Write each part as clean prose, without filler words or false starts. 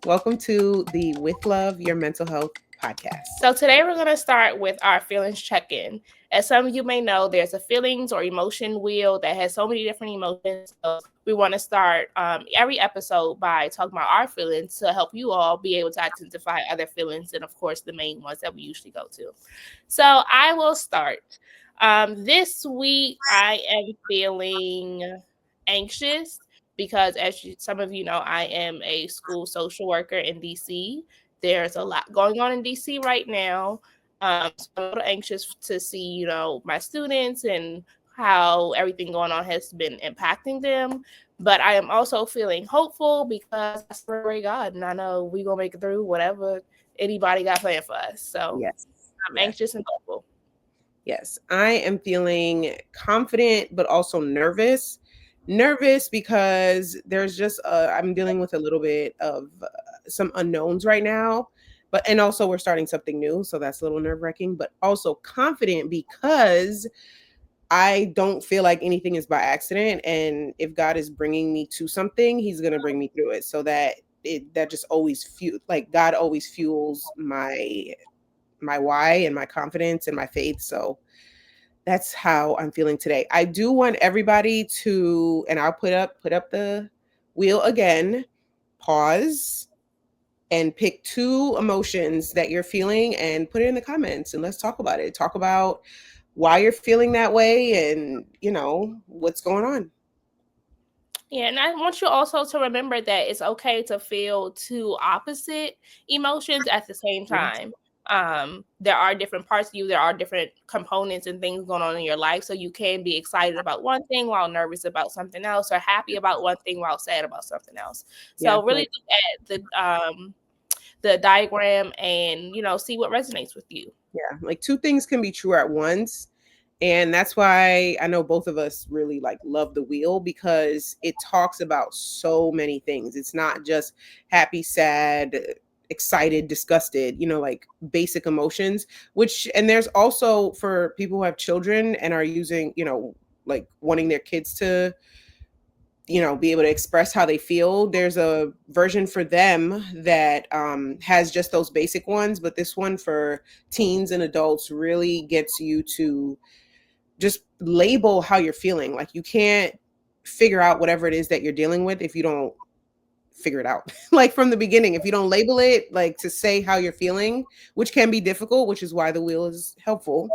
Welcome to the With Love Your Mental Health podcast. So today we're going to start with our feelings check-in. As some of you may know, there's a feelings or emotion wheel that has so many different emotions. So we want to start every episode by talking about our feelings to help you all be able to identify other feelings and, of course, the main ones that we usually go to. So I will start. This week I am feeling anxious because, as some of you know, I am a school social worker in DC. There's a lot going on in DC right now. So I'm a little anxious to see, my students and how everything going on has been impacting them. But I am also feeling hopeful because I serve a great God and I know we're going to make it through whatever anybody got planned for us. So Yes. I'm Yes. anxious and hopeful. Yes. I am feeling confident, but also nervous. Nervous because I'm dealing with a little bit of some unknowns right now. And also we're starting something new. So that's a little nerve wracking, but also confident because I don't feel like anything is by accident. And if God is bringing me to something, he's going to bring me through it. So that just always like God always fuels my why and my confidence and my faith. So that's how I'm feeling today. I do want everybody to, and I'll put up the wheel again, pause and pick two emotions that you're feeling and put it in the comments and let's talk about it. Talk about why you're feeling that way and, what's going on. Yeah, and I want you also to remember that it's okay to feel two opposite emotions at the same Yes. time. There are different parts of you, there are different components and things going on in your life. So you can be excited about one thing while nervous about something else, or happy about one thing while sad about something else. Yeah. So really Like, look at the diagram and see what resonates with you. yeah. Like two things can be true at once. And that's why I know both of us really like love the wheel because it talks about so many things. It's not just happy, sad, excited, disgusted, like basic emotions, and there's also for people who have children and are using, like wanting their kids to, be able to express how they feel. There's a version for them that has just those basic ones, but this one for teens and adults really gets you to just label how you're feeling. Like you can't figure out whatever it is that you're dealing with if you don't figure it out. Like from the beginning, if you don't label it, like to say how you're feeling, which can be difficult, which is why the wheel is helpful,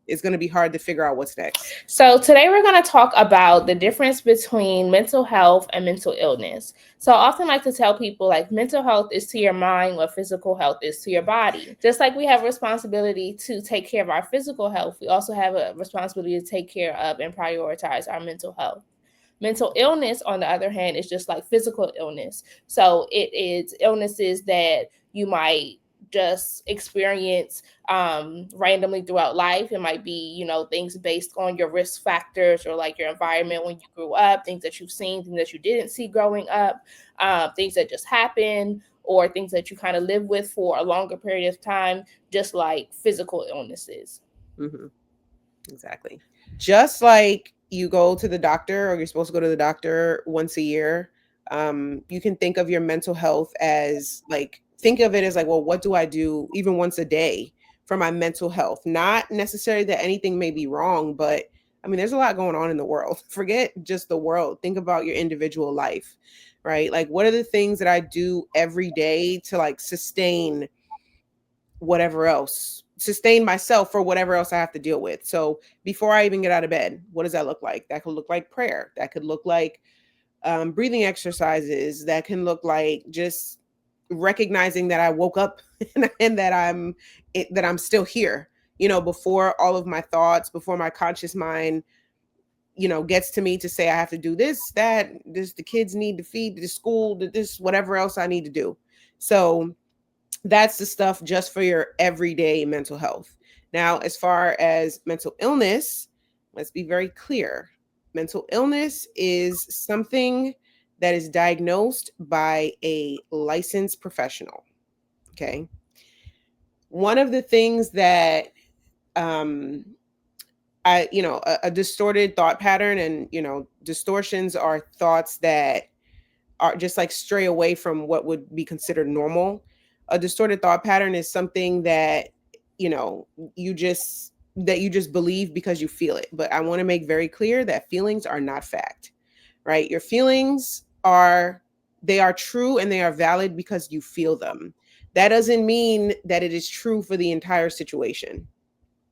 it's going to be hard to figure out what's next. So, today we're going to talk about the difference between mental health and mental illness. So, I often like to tell people like mental health is to your mind what physical health is to your body. Just like we have a responsibility to take care of our physical health, we also have a responsibility to take care of and prioritize our mental health. Mental illness, on the other hand, is just like physical illness. So, it is illnesses that you might just experience randomly throughout life. It might be, things based on your risk factors or like your environment when you grew up, things that you've seen, things that you didn't see growing up, things that just happened, or things that you kind of live with for a longer period of time, just like physical illnesses. Hmm. Exactly. Just like you go to the doctor or you're supposed to go to the doctor once a year, you can think of your mental health as like, think of it as like, well, what do I do even once a day for my mental health? Not necessarily that anything may be wrong, but I mean, there's a lot going on in the world. Forget just the world. Think about your individual life, right? Like, what are the things that I do every day to like sustain myself for whatever else I have to deal with. So before I even get out of bed, what does that look like? That could look like prayer. That could look like breathing exercises. That can look like just recognizing that I woke up and that I'm still here. Before all of my thoughts, before my conscious mind, gets to me to say I have to do this, that, this, the kids need to feed, the school, this, whatever else I need to do. So that's the stuff just for your everyday mental health. Now, as far as mental illness, let's be very clear. Mental illness is something that is diagnosed by a licensed professional. Okay. One of the things that um, a distorted thought pattern, and distortions are thoughts that are just like stray away from what would be considered normal. A distorted thought pattern is something that, you know, you just believe because you feel it. But I want to make very clear that feelings are not fact, right? Your feelings are, they are true and they are valid because you feel them. That doesn't mean that it is true for the entire situation,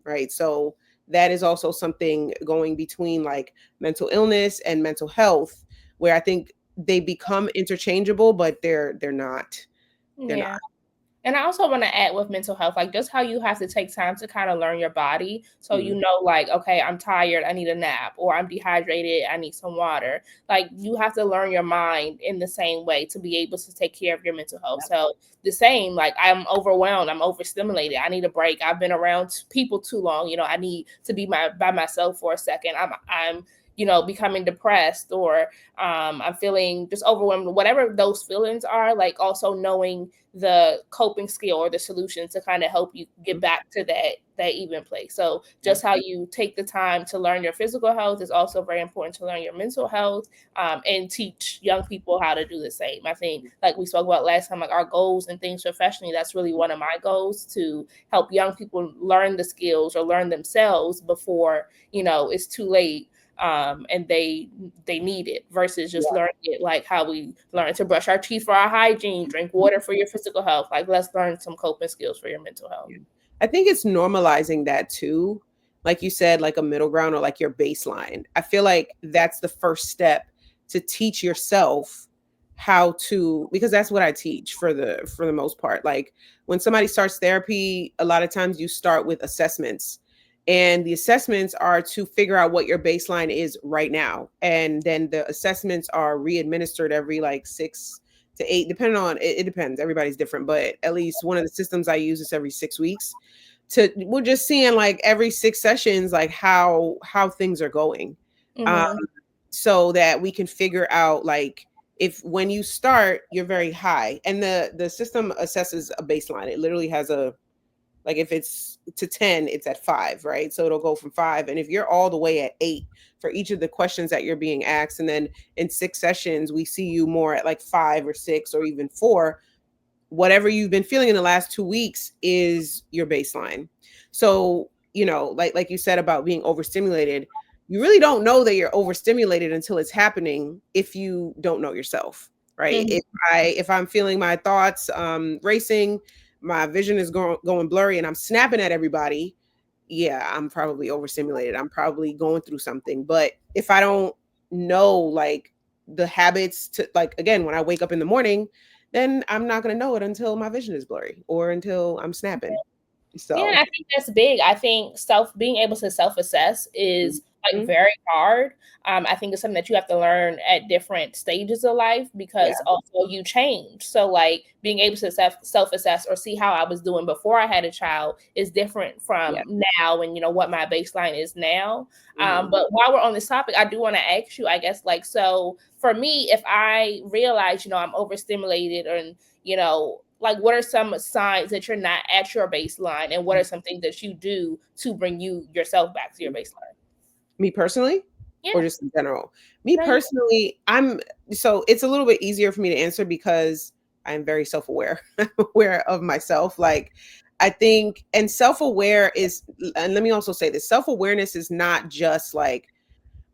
right? So that is also something going between like mental illness and mental health, where I think they become interchangeable, but they're not. They're not. Yeah. And I also want to add with mental health, like just how you have to take time to kind of learn your body. So, you Mhm. know, like, okay, I'm tired, I need a nap, or I'm dehydrated, I need some water. Like, you have to learn your mind in the same way to be able to take care of your mental health. So, the same, like, I'm overwhelmed, I'm overstimulated, I need a break. I've been around people too long. You know, I need to be by myself for a second. I'm, you know, becoming depressed, or I'm feeling just overwhelmed, whatever those feelings are, like also knowing the coping skill or the solution to kind of help you get Mhm. back to that even place. So Yeah. just how you take the time to learn your physical health is also very important to learn your mental health, and teach young people how to do the same. I think, like we spoke about last time, like our goals and things professionally, that's really one of my goals, to help young people learn the skills or learn themselves before, you know, it's too late, and they need it, versus just Yeah. learning it like how we learn to brush our teeth for our hygiene, drink water for your physical health. Like, let's learn some coping skills for your mental health. Yeah. I think it's normalizing that too. Like you said, like a middle ground or like your baseline. I feel like that's the first step to teach yourself how to, because that's what I teach for the most part. Like when somebody starts therapy, a lot of times you start with assessments. And the assessments are to figure out what your baseline is right now. And then the assessments are re-administered every like 6 to 8, depending on it, it depends. Everybody's different, but at least one of the systems I use is every 6 weeks. To we're just seeing like every 6 sessions, like how things are going, um, Mm-hmm. so that we can figure out like if when you start you're very high, and the system assesses a baseline. It literally has a, like if it's to 10, it's at 5, right? So it'll go from 5. And if you're all the way at 8 for each of the questions that you're being asked, and then in 6 sessions, we see you more at like 5 or 6 or even 4, whatever you've been feeling in the last 2 weeks is your baseline. So, you know, like you said about being overstimulated, you really don't know that you're overstimulated until it's happening if you don't know yourself, right? Mm-hmm. If I'm feeling my thoughts racing, my vision is going blurry and I'm snapping at everybody, yeah, I'm probably overstimulated. I'm probably going through something. But if I don't know like the habits to, like again, when I wake up in the morning, then I'm not going to know it until my vision is blurry or until I'm snapping. Yeah, So, I think that's big. I think being able to self-assess is like mhm, very hard. I think it's something that you have to learn at different stages of life, yeah, because also you change. So like being able to self-assess or see how I was doing before I had a child is different yeah, from now, and you know what my baseline is now. mhm, But while we're on this topic, I do want to ask you, I guess, like, so for me, if I realize, you know, I'm overstimulated, and you know, like, what are some signs that you're not at your baseline, and what are some things that you do to bring yourself back to your mhm. baseline? Me personally, or Yeah. just in general? Me No, you. personally, I'm so it's a little bit easier for me to answer because I'm very self-aware. I'm aware of myself. Like I think, and self-aware is, and let me also say this, self-awareness is not just like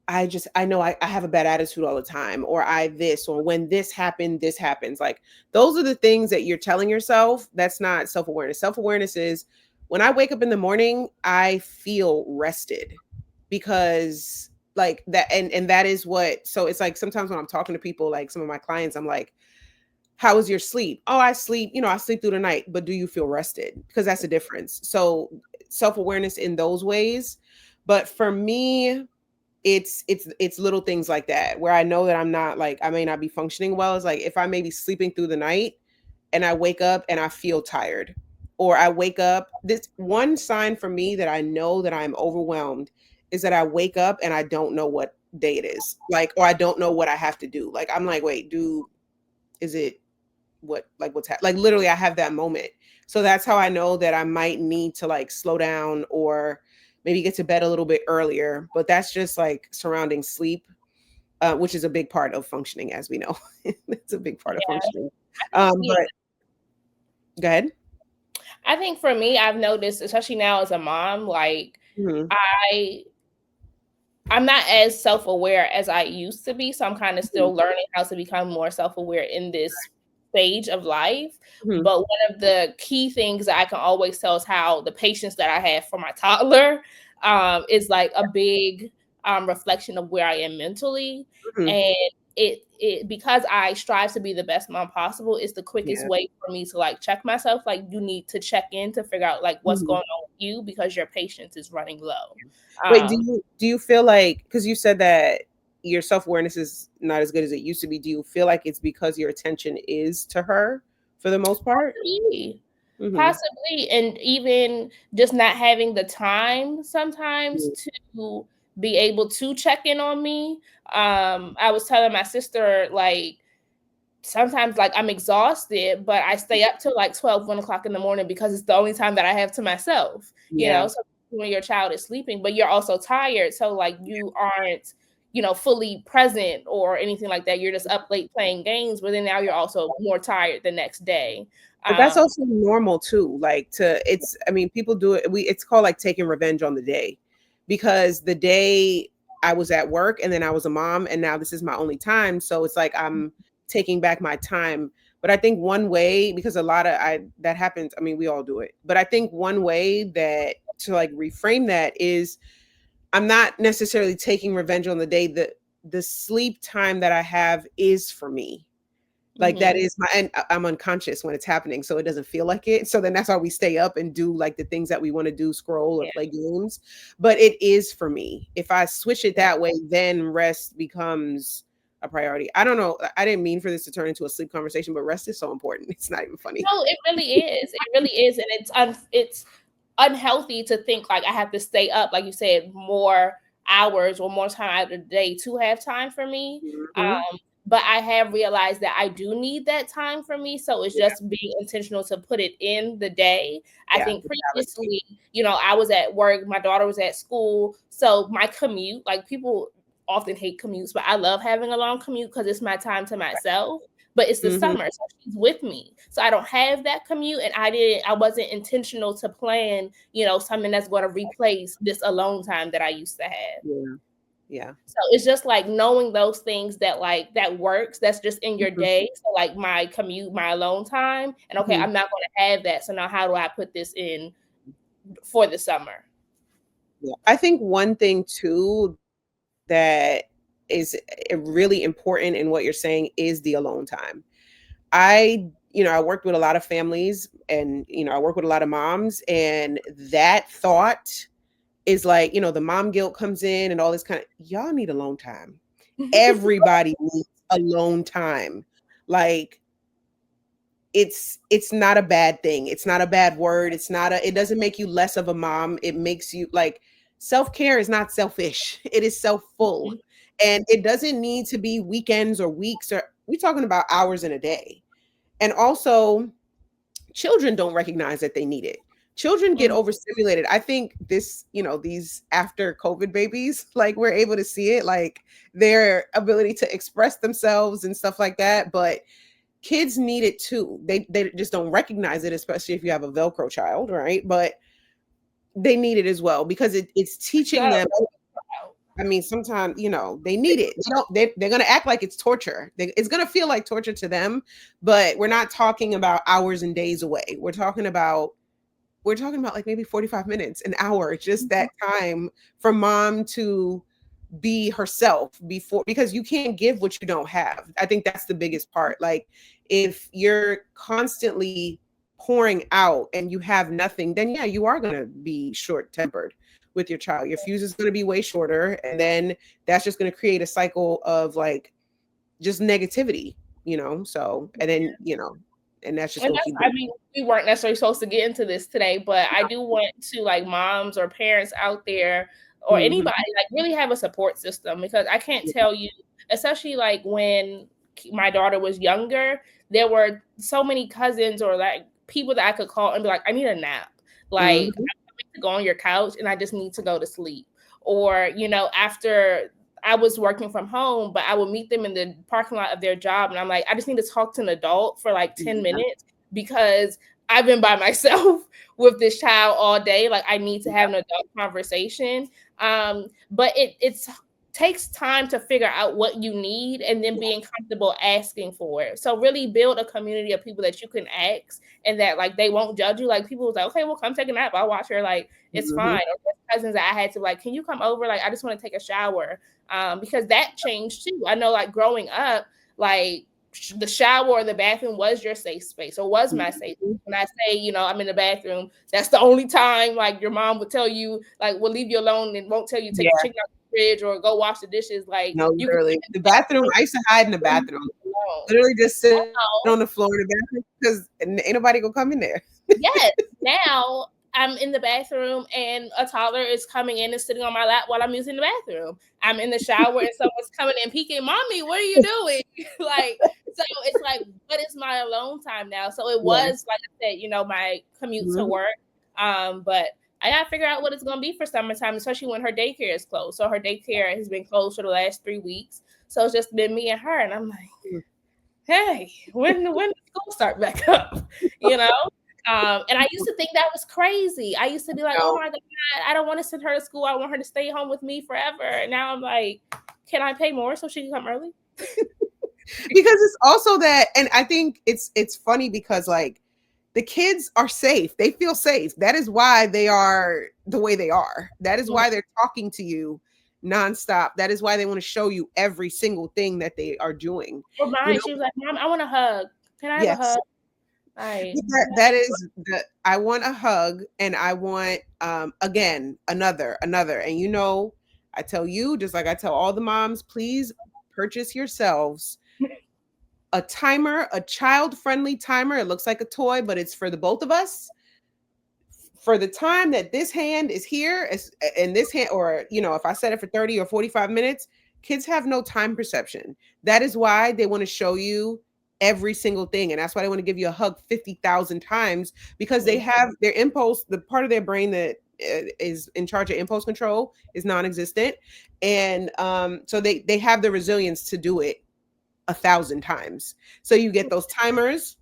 I know I have a bad attitude all the time, or I this, or when this happened, this happens. Like those are the things that you're telling yourself. That's not self-awareness. Self-awareness is when I wake up in the morning, I feel rested because like that, and that is what, so it's like sometimes when I'm talking to people, like some of my clients, I'm like, how was your sleep? Oh, I sleep, you know, I sleep through the night, but do you feel rested? Because that's a difference. So self-awareness in those ways. But for me, it's little things like that where I know that I'm not like I may not be functioning well. It's like if I may be sleeping through the night and I wake up and I feel tired, or I wake up, this one sign for me that I know that I'm overwhelmed is that I wake up and I don't know what day it is. Like, or I don't know what I have to do. Like I'm like, wait, is it what, like what's happening? Like literally I have that moment. So that's how I know that I might need to like slow down or maybe get to bed a little bit earlier, but that's just like surrounding sleep. which is a big part of functioning, as we know. It's a big part of Yeah. functioning. I think, yeah. But go ahead. I think for me, I've noticed, especially now as a mom, like Mhm, I I'm not as self-aware as I used to be, so I'm kind of mhm, still learning how to become more self-aware in this stage of life. mhm. But one of the key things that I can always tell is how the patience that I have for my toddler is like a big reflection of where I am mentally. Mhm. And it because I strive to be the best mom possible, is the quickest Yeah. way for me to like check myself. Like you need to check in to figure out like what's Mhm. going on with you because your patience is running low. Wait, Um, do you feel like, because you said that your self-awareness is not as good as it used to be, do you feel like it's because your attention is to her for the most part? Possibly, Mhm. possibly, and even just not having the time sometimes Mhm. to be able to check in on me. I was telling my sister, like, sometimes, like, I'm exhausted, but I stay up till, like, 1 o'clock in the morning because it's the only time that I have to myself, you Yeah. know? So when your child is sleeping, but you're also tired, so, like, you aren't, fully present or anything like that. You're just up late playing games, but then now you're also more tired the next day. But that's Um also normal too, like, to it's I mean, people do it, it's called, like, taking revenge on the day, because the day I was at work and then I was a mom and now this is my only time, so it's like I'm taking back my time. But I think one way, because a lot of I that happens, I mean, we all do it. But I think one way that to, like, reframe that is I'm not necessarily taking revenge on the day. The sleep time that I have is for me. Like, that Mhm. is my, and I'm unconscious when it's happening, so it doesn't feel like it. So then that's why we stay up and do, like, the things that we wanna do, scroll or Yeah, play games, but it is for me. If I switch it yeah. that way, then rest becomes a priority. I don't know, I didn't mean for this to turn into a sleep conversation, but rest is so important. It's not even funny. No, it really is. It really is, and it's unhealthy to think like I have to stay up, like you said, more hours or more time out of the day to have time for me. Mhm. But I have realized that I do need that time for me. So it's Yeah, just being intentional to put it in the day. I yeah, think the balance. previously, I was at work, my daughter was at school. So my commute, like people often hate commutes, but I love having a long commute because it's my time to myself. But it's the Mhm. summer, so she's with me. So I don't have that commute, and I wasn't intentional to plan, something that's going to replace this alone time that I used to have. Yeah, yeah. So it's just like knowing those things that like that works, that's just in your Mhm, day. So like my commute, my alone time, and okay, mhm. I'm not going to have that. So now how do I put this in for the summer? Yeah. I think one thing too that is really important in what you're saying is the alone time. I worked with a lot of families, and, I work with a lot of moms, and that thought is like, the mom guilt comes in and all this kind of, y'all need alone time. Everybody needs alone time. Like, it's not a bad thing. It's not a bad word. It doesn't make you less of a mom. It makes you, like, self-care is not selfish. It is self-full. And it doesn't need to be weekends or weeks, or we're talking about hours in a day. And also, children don't recognize that they need it. Children get Mhm. overstimulated. I think these after COVID babies, like, we're able to see it, like, their ability to express themselves and stuff like that. But kids need it too. They just don't recognize it, especially if you have a Velcro child, right? But they need it as well, because it's You teaching gotta them. work out. I mean, sometimes, they need it. They're gonna act like it's torture. It's gonna feel like torture to them, but we're not talking about hours and days away. We're talking about like maybe 45 minutes, an hour, just that time for mom to be herself, because you can't give what you don't have. I think that's the biggest part. Like, if you're constantly pouring out and you have nothing, then yeah, you are going to be short tempered with your child. Your fuse is going to be way shorter, and then that's just going to create a cycle of, like, just negativity, so, and then, and that's just And going to that's, keep I going. mean, we weren't necessarily supposed to get into this today, but I do want to, like, moms or parents out there or Mhm. anybody, like, really have a support system because I can't Yeah. tell you, especially like when my daughter was younger, there were so many cousins or like people that I could call and be like, I need a nap. Like, Mhm. to go on your couch and I just need to go to sleep. Or, after I was working from home, but I would meet them in the parking lot of their job. And I'm like, I just need to talk to an adult for like 10 Yeah. minutes because I've been by myself with this child all day. Like I need to have an adult conversation. But it's takes time to figure out what you need and then being comfortable asking for it. So really build a community of people that you can ask and that like they won't judge you. Like people was like, okay, well come take a nap. I'll watch her. Like it's Mhm. fine. Or there's cousins that I had to like, can you come over? Like I just want to take a shower. Because that changed too. I know like growing up, like the shower or the bathroom was your safe space or was my safe. Mhm. When I say, I'm in the bathroom, that's the only time like your mom would tell you, like, will leave you alone and won't tell you to take the Yeah. chicken out the fridge or go wash the dishes. Like, No, you can be literally. in The the bathroom, bathroom I used to hide in the and leave bathroom. me alone. Literally just sit Now, on the floor in the bathroom because ain't nobody gonna come in there. yes, now I'm in the bathroom and a toddler is coming in and sitting on my lap while I'm using the bathroom. I'm in the shower and someone's coming in peeking, mommy, what are you doing? Like, so it's like, what is my alone time now? So it was, Yes. like I said, my commute to Mhm. work. But I gotta figure out what it's gonna be for summertime, especially when her daycare is closed. So her daycare has been closed for the last 3 weeks. So it's just been me and her. And I'm like, hey, when does school start back up? You know? And I used to think that was crazy. I used to be like, oh No. my God, I don't want to send her to school. I want her to stay home with me forever. And now I'm like, can I pay more so she can come early? Because it's also that, and I think it's funny because like the kids are safe. They feel safe. That is why they are the way they are. That is Mhm. why they're talking to you nonstop. That is why they want to show you every single thing that they are doing. For You mine, know, she was like, Mom, I want a hug. Can I have a yes. hug? Like, But that is the I want a hug and I want again another. And I tell you, just like I tell all the moms, please purchase yourselves a timer, a child-friendly timer. It looks like a toy, but it's for the both of us. For the time that this hand is here, and this hand, or if I set it for 30 or 45 minutes, kids have no time perception. That is why they want to show you every single thing. And that's why they want to give you a hug 50,000 times because they mhm. have their impulse, the part of their brain that is in charge of impulse control is non-existent. And so they have the resilience to do it 1,000 times. So you get those timers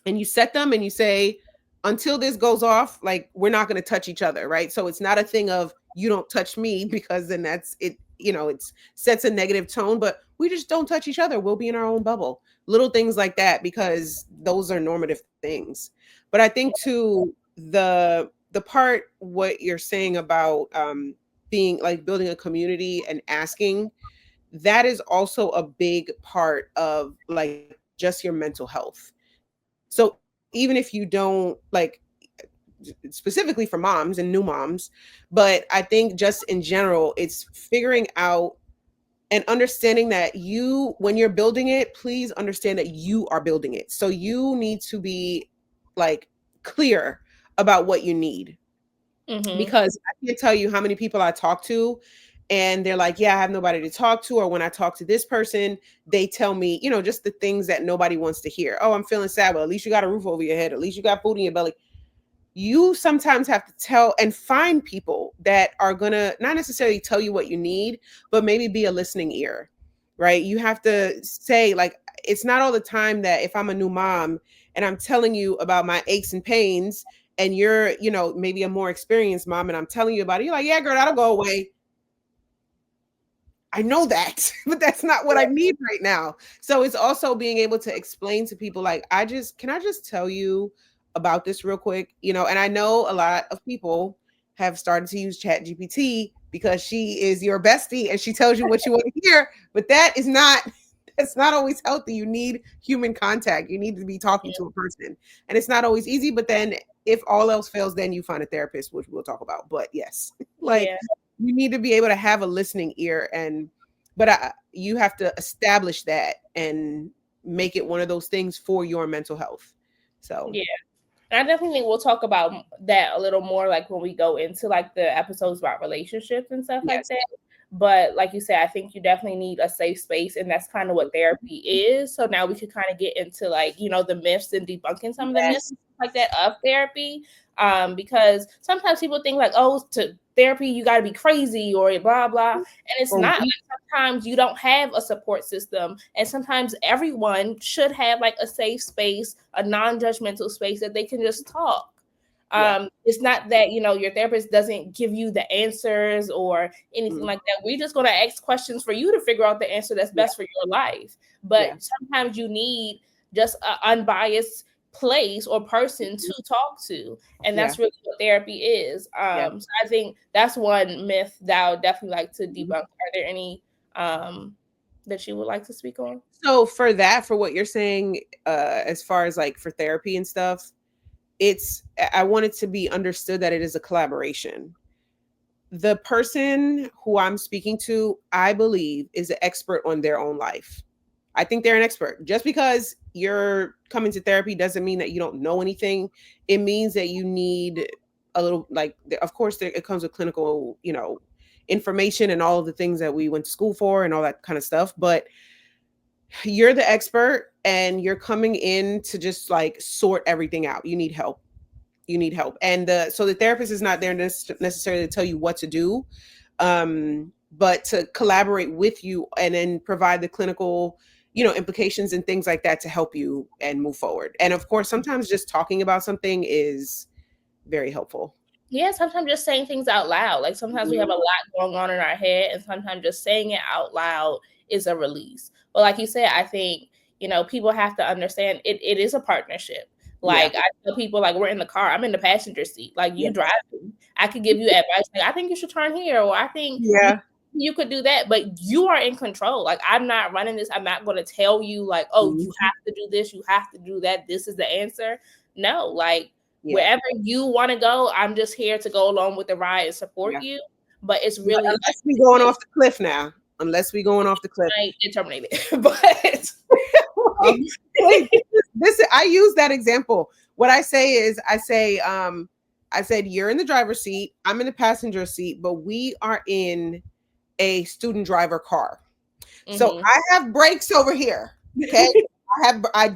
and you set them and you say, until this goes off, like we're not going to touch each other, right? So it's not a thing of you don't touch me because then that's it, it's sets a negative tone, but we just don't touch each other. We'll be in our own bubble. Little things like that because those are normative things. But I think too the part what you're saying about being like building a community and asking, that is also a big part of like just your mental health. So even if you don't like specifically for moms and new moms, but I think just in general, it's figuring out and understanding that you, when you're building it, please understand that you are building it. So you need to be like clear about what you need Mhm. because I can't tell you how many people I talk to and they're like, yeah, I have nobody to talk to. Or when I talk to this person, they tell me, just the things that nobody wants to hear. Oh, I'm feeling sad. Well, at least you got a roof over your head. At least you got food in your belly. You sometimes have to tell and find people that are going to not necessarily tell you what you need, but maybe be a listening ear, right? You have to say, like, it's not all the time that if I'm a new mom and I'm telling you about my aches and pains, and you're, maybe a more experienced mom, and I'm telling you about it, you're like, yeah, girl, that'll go away. I know that, but that's not what I need right now. So it's also being able to explain to people like, can I just tell you about this real quick? And I know a lot of people have started to use Chat GPT because she is your bestie and she tells you what you want to hear, but that's not always healthy. You need human contact. You need to be talking to a person. And it's not always easy, but then if all else fails, then you find a therapist, which we'll talk about. But yes, like Yeah. you need to be able to have a listening ear but you have to establish that and make it one of those things for your mental health. So Yeah. I definitely think we'll talk about that a little more like when we go into like the episodes about relationships and stuff like yes. that. But like you said, I think you definitely need a safe space, and that's kind of what therapy is. So now we could kind of get into like, the myths and debunking some of the myths Yes. like that of therapy. Because sometimes people think like, oh, to therapy you got to be crazy or blah blah, and it's Or not. we Like sometimes you don't have a support system, and sometimes everyone should have like a safe space, a non-judgmental space that they can just talk. yeah. It's not that your therapist doesn't give you the answers or anything Mm, like that. We're just going to ask questions for you to figure out the answer that's yeah. best for your life. Yeah. But sometimes you need just an unbiased place or person Mhm. to talk to, and Yeah. that's really what therapy is. Yeah. So I think that's one myth that I would definitely like to Mhm. debunk. Are there any that you would like to speak on? So for that, for what you're saying, as far as like for therapy and stuff, I want it to be understood that it is a collaboration. The person who I'm speaking to, I believe, is an expert on their own life. I think they're an expert. Just because you're coming to therapy doesn't mean that you don't know anything. It means that you need a little, like, of course, it comes with clinical, information and all of the things that we went to school for and all that kind of stuff. But you're the expert and you're coming in to just like sort everything out. You need help. You need help. And so the therapist is not there necessarily to tell you what to do, but to collaborate with you and then provide the clinical, implications and things like that to help you and move forward. And of course, sometimes just talking about something is very helpful. Yeah, sometimes just saying things out loud. Like sometimes we have Mhm. a lot going on in our head, and sometimes just saying it out loud is a release. But like you said, I think, people have to understand it is a partnership. Yeah. Like I tell people, like we're in the car, I'm in the passenger seat, like you Yes. driving. I could give you advice, like I think you should turn here, or I think Yeah. you could do that, but you are in control. Like I'm not running this. I'm not going to tell you like, oh, you Mhm. have to do this, you have to do that. This is the answer. No, like Yeah. wherever you want to go, I'm just here to go along with the ride and support Yeah. you. But it's But really up unless we to going you. off the cliff now, unless we going off the cliff. I get terminated. But Wait, um, wait, I use that example. What I say is I said you're in the driver's seat, I'm in the passenger seat, but we are in a student driver car. So mhm. I have brakes over here. Okay. I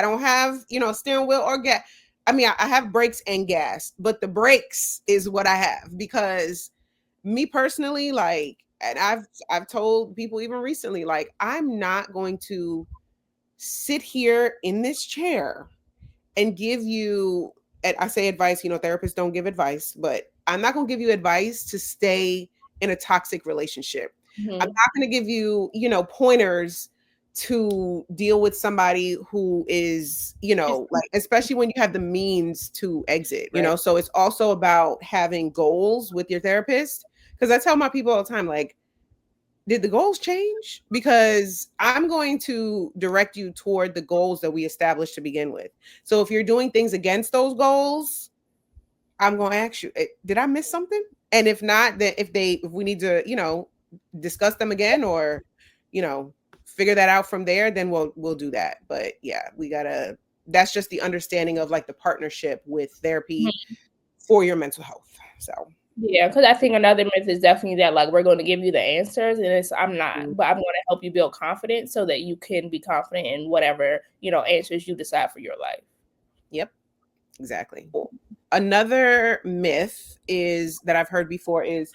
don't have, steering wheel or gas. I mean, I have brakes and gas, but the brakes is what I have because me personally, like, and I've told people even recently, like, I'm not going to sit here in this chair and give you, and I say advice, therapists don't give advice, but I'm not going to give you advice to stay in a toxic relationship. I'm Mhm. not going to give you, pointers to deal with somebody who is, It's like, especially when you have the means to exit, right. so it's also about having goals with your therapist. Because I tell my people all the time, like, did the goals change? Because I'm going to direct you toward the goals that we established to begin with. So if you're doing things against those goals, I'm going to ask you, did I miss something? And if not, then if we need to, discuss them again or, you know, figure that out from there, then we'll do that. But yeah, that's just the understanding of like the partnership with therapy for your mental health. So, Yeah, because I think another myth is definitely that like we're going to give you the answers, and I'm not, mm, but I'm going to help you build confidence so that you can be confident in whatever answers you decide for your life. yep, exactly. Another myth is that I've heard before is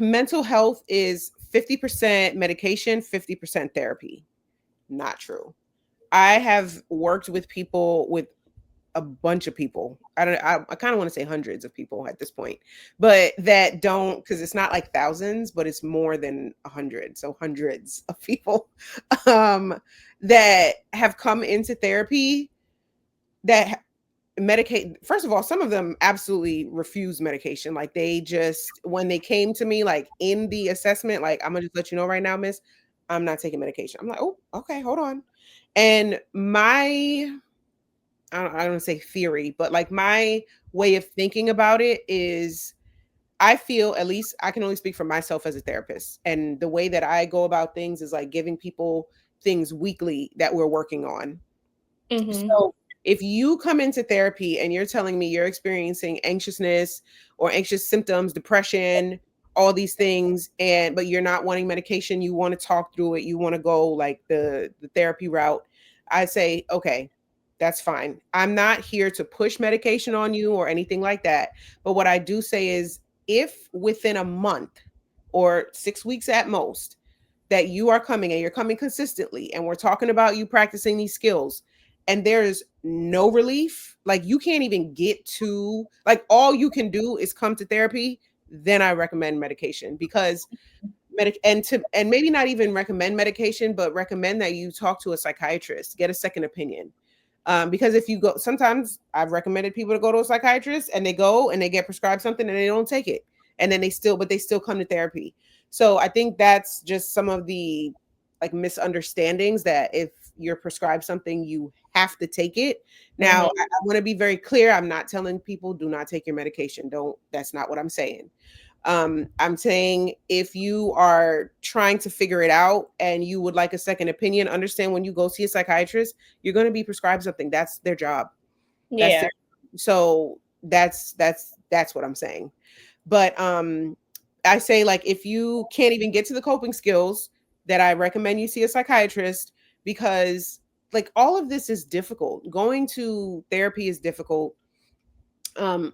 mental health is 50% medication, 50% therapy. Not true. I have worked with people, with a bunch of people. I kind of want to say hundreds of people at this point, but that don't, because it's not like thousands, but it's more than 100. So hundreds of people um that have come into therapy that medicate. First of all, some of them absolutely refuse medication. Like they just, when they came to me, like in the assessment, like, I'm gonna just let you know right now, miss, I'm not taking medication. I'm like, oh, okay, hold on. And I don't want to say theory, but like my way of thinking about it is, I feel, at least I can only speak for myself as a therapist, and the way that I go about things is like giving people things weekly that we're working on. Mm-hmm. So if you come into therapy and you're telling me you're experiencing anxiousness or anxious symptoms, depression, all these things, but you're not wanting medication, you want to talk through it, you want to go like the therapy route, I say, okay, that's fine. I'm not here to push medication on you or anything like that. But what I do say is, if within a month or 6 weeks at most that you are coming and you're coming consistently and we're talking about you practicing these skills and there's no relief, like you can't even get to, like all you can do is come to therapy, then I recommend medication. Because and maybe not even recommend medication, but recommend that you talk to a psychiatrist, get a second opinion. Because if you go, sometimes I've recommended people to go to a psychiatrist and they go and they get prescribed something and they don't take it. And then they still come to therapy. So I think that's just some of the like misunderstandings, that if you're prescribed something, you have to take it. Now, Mhm. I want to be very clear. I'm not telling people do not take your medication. Don't, that's not what I'm saying. I'm saying if you are trying to figure it out and you would like a second opinion, understand when you go see a psychiatrist, you're going to be prescribed something. That's their job. That's Yeah. their, so that's what I'm saying. But I say, like, if you can't even get to the coping skills, that I recommend you see a psychiatrist, because like all of this is difficult. Going to therapy is difficult.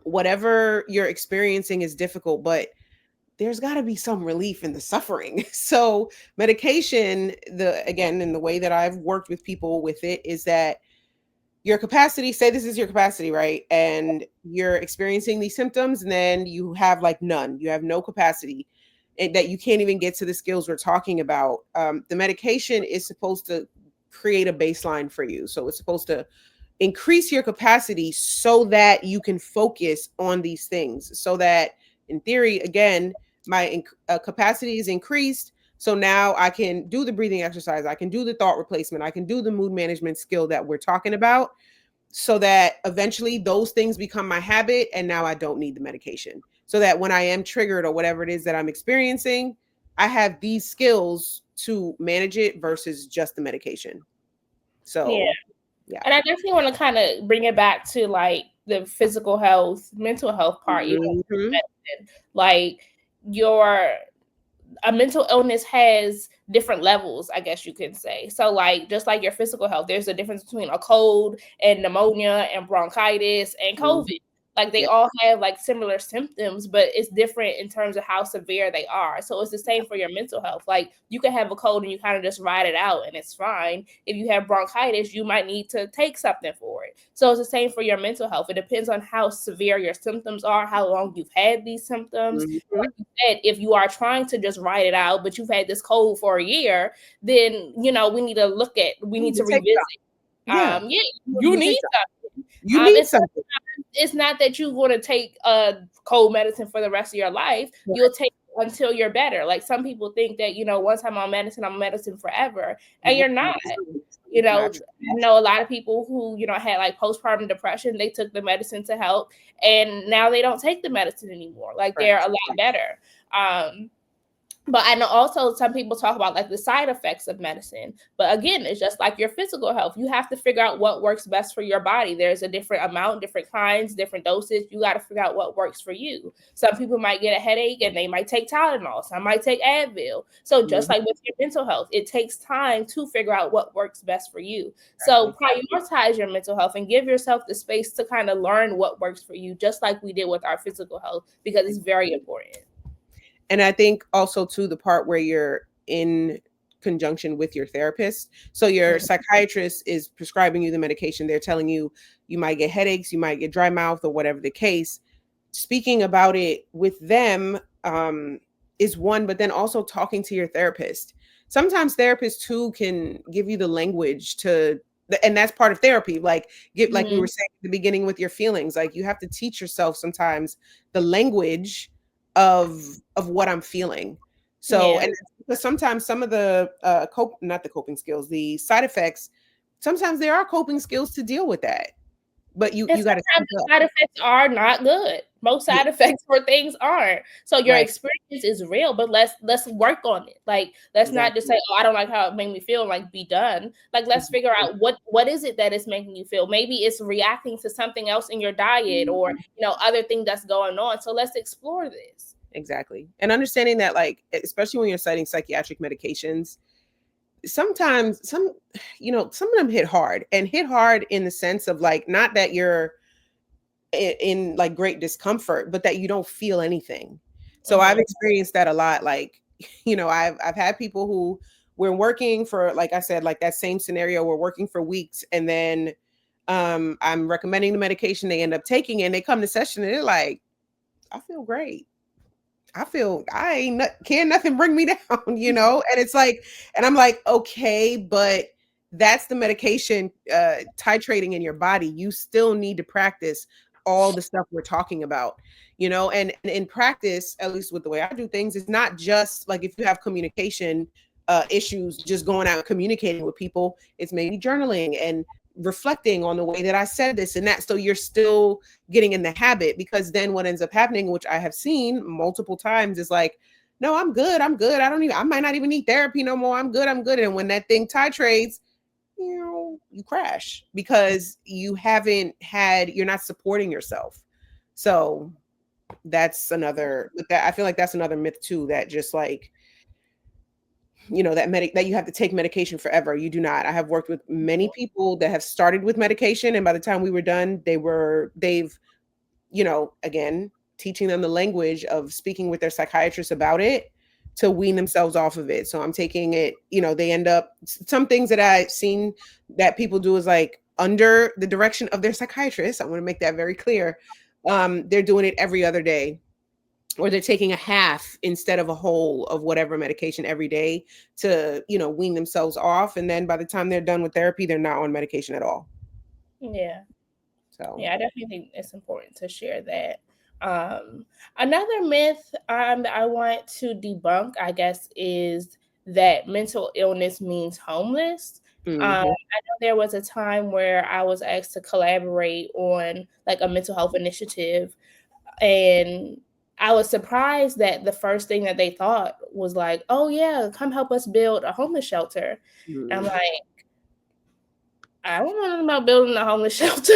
Whatever you're experiencing is difficult, but there's got to be some relief in the suffering. So medication, the again, in the way that I've worked with people with it, is that your capacity, say this is your capacity, right? And you're experiencing these symptoms and then you have like none, you have no capacity, and that you can't even get to the skills we're talking about. The medication is supposed to create a baseline for you. So it's supposed to increase your capacity so that you can focus on these things, so that in theory, again, my capacity is increased, so now I can do the breathing exercise, I can do the thought replacement, I can do the mood management skill that we're talking about, so that eventually those things become my habit and now I don't need the medication, so that when I am triggered or whatever it is that I'm experiencing, I have these skills to manage it versus just the medication. Yeah. So yeah. And I definitely want to kind of bring it back to like the physical health, mental health part, even with Mhm. medicine. Like your a mental illness has different levels, I guess you could say. So like just like your physical health, there's a difference between a cold and pneumonia and bronchitis and Mhm. COVID. Like they Yep. all have like similar symptoms, but it's different in terms of how severe they are. So it's the same for your mental health. Like you can have a cold and you kind of just ride it out and it's fine. If you have bronchitis, you might need to take something for it. So it's the same for your mental health. It depends on how severe your symptoms are, how long you've had these symptoms. Mhm. Said, if you are trying to just write it out, but you've had this cold for a year, then we need to we You need need to to take revisit. some. Yeah. Yeah, You you need to need take some. something. You need It's something. it's not that you want to take cold medicine for the rest of your life. You'll Right. take it until you're better. Like some people think that once I'm on medicine, I'm on medicine forever, and Nope. you're not. Not true. I Not true. know a lot of people who had like postpartum depression. They took the medicine to help, and now they don't take the medicine anymore. Like they're Correct. a lot better. Um, but I know also some people talk about like the side effects of medicine. But again, it's just like your physical health. You have to figure out what works best for your body. There's a different amount, different kinds, different doses. You got to figure out what works for you. Some people might get a headache and they might take Tylenol. Some might take Advil. So just Mhm. like with your mental health, it takes time to figure out what works best for you. So Exactly. prioritize your mental health and give yourself the space to kind of learn what works for you, just like we did with our physical health, because it's very important. And I think also too, the part where you're in conjunction with your therapist. So your psychiatrist is prescribing you the medication. They're telling you you might get headaches, you might get dry mouth, or whatever the case. Speaking about it with them is one, but then also talking to your therapist. Sometimes therapists too can give you the language to, and that's part of therapy. Like get, like we were Mhm. saying at the beginning with your feelings, like you have to teach yourself sometimes the language of what I'm feeling. So, Yeah. and because sometimes some of the not the coping skills, the side effects, sometimes there are coping skills to deal with that, but And you got to sometimes speak the up. side effects are not good. Most Yeah, side effects for things aren't. So your right. experience is real, but let's work on it. Like let's not just Exactly. say, "Oh, I don't like how it made me feel," like be done. Like let's figure Exactly. out what is it that is making you feel. Maybe it's reacting to something else in your diet or, Mhm. other thing that's going on. So let's explore this. exactly. And understanding that, like, especially when you're citing psychiatric medications, sometimes some of them hit hard in the sense of like, not that you're in like great discomfort, but that you don't feel anything. So I've Mhm. experienced that a lot. Like, I've had people who we're working for, like I said, like that same scenario, we're working for weeks, and then I'm recommending the medication, they end up taking it, and they come to session and they're like, I feel great. I feel I ain't not, can't nothing bring me down, and it's like, and I'm like, okay, but that's the medication titrating in your body. You still need to practice all the stuff we're talking about, and in practice, at least with the way I do things, it's not just like if you have communication issues, just going out and communicating with people. It's maybe journaling and reflecting on the way that I said this and that. So you're still getting in the habit, because then what ends up happening, which I have seen multiple times, is like, no, I'm good. I'm good. I might not even need therapy no more. I'm good. I'm good. And when that thing titrates, you crash because you're not supporting yourself. So that's another, but that I feel like that's another myth too, that just like, that you have to take medication forever. You do not. I have worked with many people that have started with medication, and by the time we were done, they've again, teaching them the language of speaking with their psychiatrist about it to wean themselves off of it. So I'm taking it, they end up, some things that I've seen that people do is like under the direction of their psychiatrist. I want to make that very clear. They're doing it every other day, or they're taking a half instead of a whole of whatever medication every day to, wean themselves off. And then by the time they're done with therapy, they're not on medication at all. Yeah. So, Yeah, I definitely think it's important to share that. Um, Another myth that I want to debunk, I guess, is that mental illness means homeless. I mhm, know there was a time where I was asked to collaborate on like a mental health initiative, and I was surprised that the first thing that they thought was like, "Oh yeah, come help us build a homeless shelter." And I'm mhm, like, I don't know about building a homeless shelter.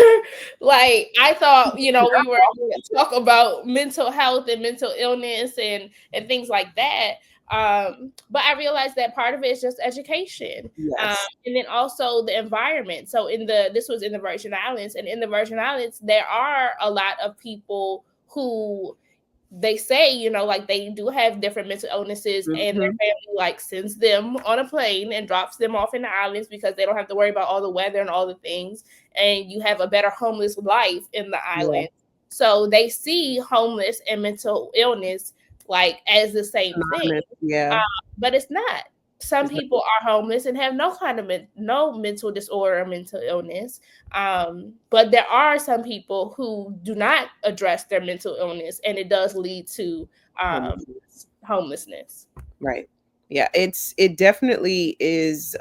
Like, I thought, we were going to talk about mental health and mental illness and things like that. But I realized that part of it is just education, yes. and then also the environment. So this was in the Virgin Islands, and in the Virgin Islands, there are a lot of people who they say, like they do have different mental illnesses, and their Mhm. family like sends them on a plane and drops them off in the islands because they don't have to worry about all the weather and all the things. And you have a better homeless life in the Yeah, island. So they see homeless and mental illness like as the same thing. synonymous, yeah. But it's not. Some It's not. people are homeless and have no kind of no mental disorder or mental illness. But there are some people who do not address their mental illness, and it does lead to Homelessness. homelessness. Right. Yeah, it definitely is,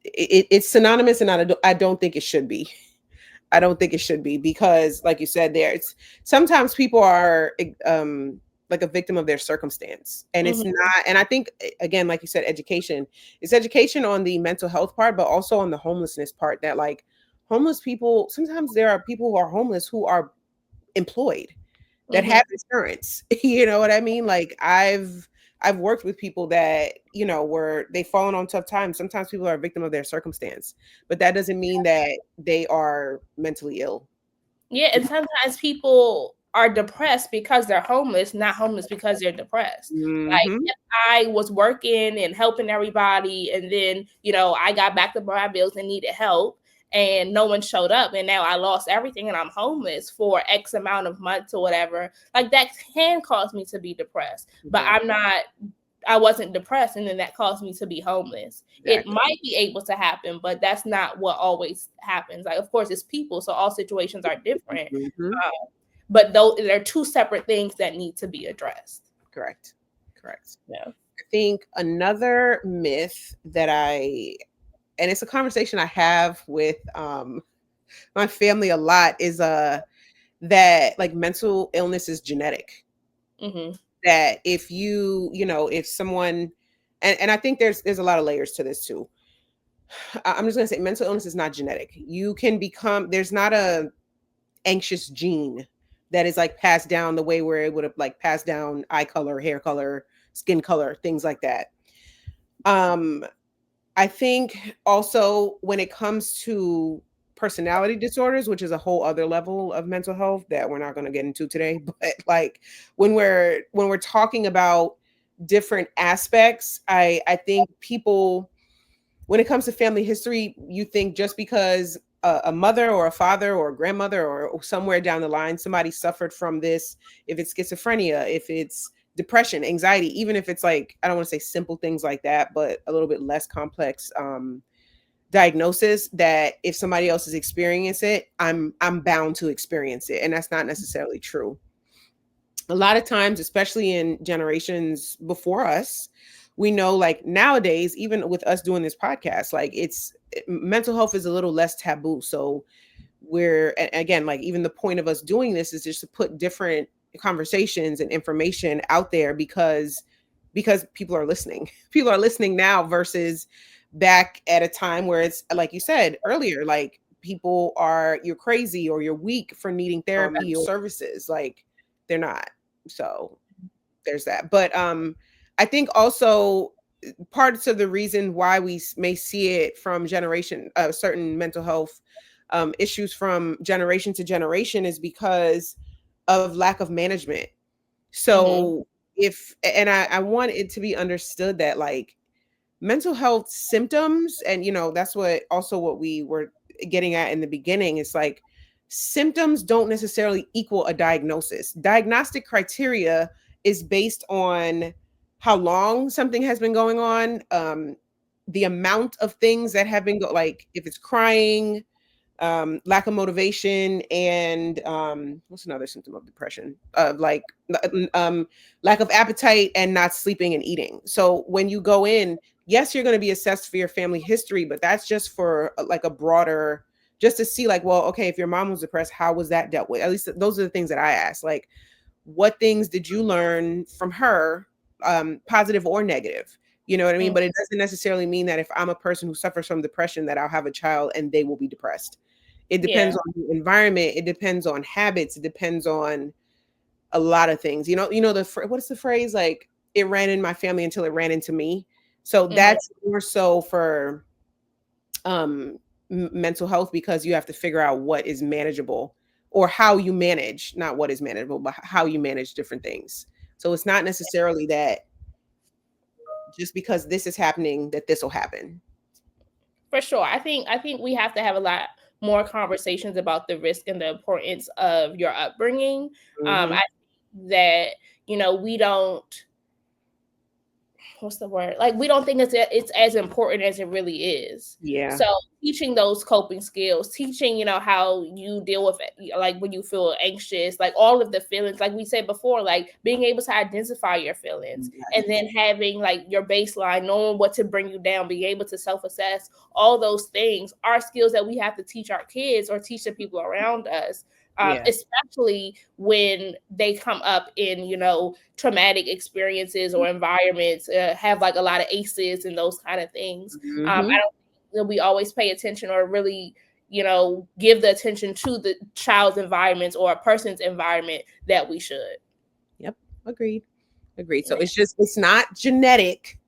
it's synonymous, and I don't think it should be. I don't think it should be, because like you said, it's sometimes people are like a victim of their circumstance, and it's Mhm, not, and I think again, like you said, education. It's education on the mental health part, but also on the homelessness part, that like homeless people, sometimes there are people who are homeless who are employed, that mhm. have insurance. You know what I mean? Like I've worked with people that, were they've fallen on tough times. Sometimes people are a victim of their circumstance, but that doesn't mean that they are mentally ill. Yeah, and sometimes people are depressed because they're homeless, not homeless because they're depressed. Like, Mhm. if I was working and helping everybody, and then, I got back to my bills and needed help, and no one showed up, and now I lost everything and I'm homeless for X amount of months or whatever, like that can cause me to be depressed. But Yeah, I wasn't depressed, and then that caused me to be homeless. It exactly. might be able to happen, but that's not what always happens. Like, of course, it's people, so all situations are different. Mhm. But though they're two separate things that need to be addressed. Correct. Correct. Yeah. I think another myth that and it's a conversation I have with my family a lot, is that like mental illness is genetic. Hmm. That if if someone, and I think there's a lot of layers to this too. I'm just gonna say mental illness is not genetic. You can become, there's not a anxious gene, that is like passed down the way where it would have like passed down eye color, hair color, skin color, things like that. Um, I think also when it comes to personality disorders, which is a whole other level of mental health that we're not going to get into today, but like when we're talking about different aspects, I think people, when it comes to family history, you think just because a mother or a father or a grandmother or somewhere down the line somebody suffered from this, if it's schizophrenia, if it's depression, anxiety, even if it's like, I don't want to say simple things like that, but a little bit less complex diagnosis, that if somebody else is experiencing it, I'm bound to experience it, and that's not necessarily true. A lot of times, especially in generations before us, we know like nowadays, even with us doing this podcast, like mental health is a little less taboo. So again, like even the point of us doing this is just to put different conversations and information out there, because people are listening. People are listening now versus back at a time where it's like you said earlier, like people are, you're crazy or you're weak for needing therapy or services. Like they're not. So there's that. But I think also parts of the reason why we may see it from generation, certain mental health issues from generation to generation, is because of lack of management. Mm-hmm. So I want it to be understood that like mental health symptoms, and that's what we were getting at in the beginning. It's like symptoms don't necessarily equal a diagnosis. Diagnostic criteria is based on how long something has been going on, the amount of things that have been like if it's crying, lack of motivation, and what's another symptom of depression? Like lack of appetite and not sleeping and eating. So when you go in, yes, you're going to be assessed for your family history, but that's just for like a broader, just to see like, well, okay, if your mom was depressed, how was that dealt with? At least those are the things that I ask. Like, what things did you learn from her, positive or negative? You know what I mean? But it doesn't necessarily mean that if I'm a person who suffers from depression that I'll have a child and they will be depressed. It depends Yeah. on the environment. It depends on habits. It depends on a lot of things. What is the phrase? Like, it ran in my family until it ran into me. So Mm-hmm. that's more so for um mental health, because you have to figure out what is manageable, or how you manage, not what is manageable, but how you manage different things. So it's not necessarily that just because this is happening that this will happen. For sure. I think we have to have a lot more conversations about the risk and the importance of your upbringing. Hmm. I think that we don't, what's the word? Like we don't think it's as important as it really is. Yeah. So teaching those coping skills, teaching how you deal with it, like when you feel anxious, like all of the feelings, like we said before, like being able to identify your feelings, and Yes. then having like your baseline, knowing what to bring you down, being able to self-assess, all those things are skills that we have to teach our kids or teach the people around us. Yeah. Especially when they come up in traumatic experiences or environments, have like a lot of aces and those kind of things. I Hmm. don't think that we always pay attention or really give the attention to the child's environments or a person's environment that we should. Yep. Agreed. Agreed. So it's not genetic.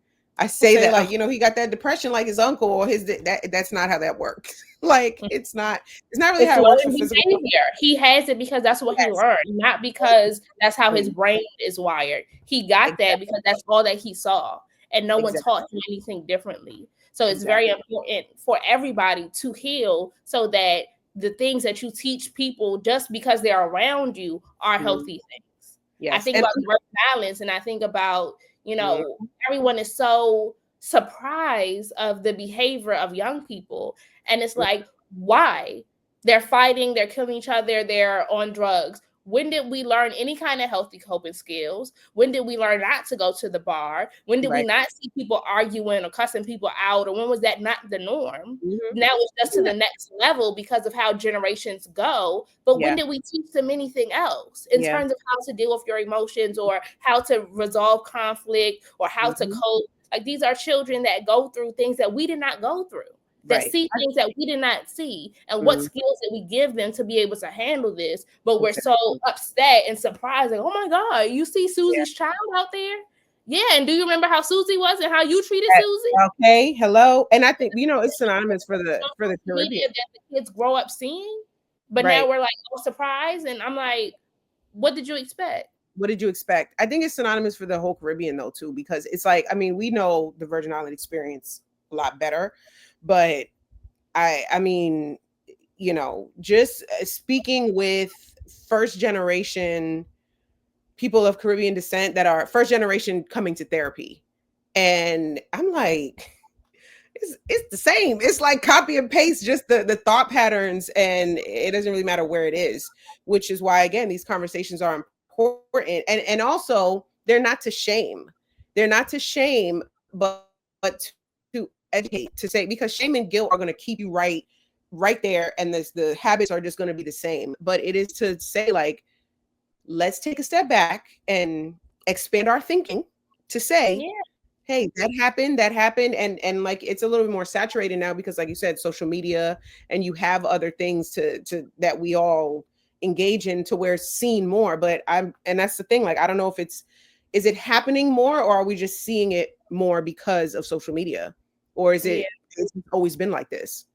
I say Say that, like, like, he got that depression like his uncle or that's not how that works. Like, it's not really it's how it works for learned physical. behavior. He has it because that's what he Yes. learned, not because that's how his Exactly. brain is wired. He got that Exactly. because that's all that he saw, and no one Exactly. taught him anything differently. So it's very Exactly. important for everybody to heal, so that the things that you teach people just because they're around you are Mhm. healthy things. I Yes. think And about the word balance, and I think about, yeah. everyone is so surprised of the behavior of young people. And it's like, why? They're fighting, they're killing each other, they're on drugs. When did we learn any kind of healthy coping skills? When did we learn not to go to the bar? When did we Right. not see people arguing or cussing people out? Or when was that not the norm? Mhm. Now it's just to the next level because of how generations go. But when Yeah. did we teach them anything else in Yeah. terms of how to deal with your emotions, or how to resolve conflict, or how to Mhm. cope? Like these are children that go through things that we did not go through. that Right. see things that we did not see, and what Mm, skills that we give them to be able to handle this. But we're so exactly. upset and surprised, like, oh my God, you see Yeah. Susie's child out there? Yeah, and do you remember how Susie was and how you treated That- Susie? Okay. Hello. And I think it's synonymous for On the social Caribbean. media that the kids grow up seeing, but now Right. we're like all surprised, and I'm like, what did you expect? What did you expect? I think it's synonymous for the whole Caribbean though too, because it's like, I mean, we know the Virgin Island experience a lot better, but I mean, just speaking with first generation people of Caribbean descent that are first generation coming to therapy. And I'm like, it's the same. It's like copy and paste, just the thought patterns, and it doesn't really matter where it is, which is why again these conversations are important. And also they're not to shame. They're not to shame, but to educate, to say, because shame and guilt are going to keep you right there, and the habits are just going to be the same. But it is to say, like, let's take a step back and expand our thinking to say, Yeah, hey, that happened, and like it's a little bit more saturated now because, like you said, social media, and you have other things to that we all engage in to where it's seen more. But and that's the thing, like, I don't know if is it happening more, or are we just seeing it more because of social media, or is yeah. it's always been like this?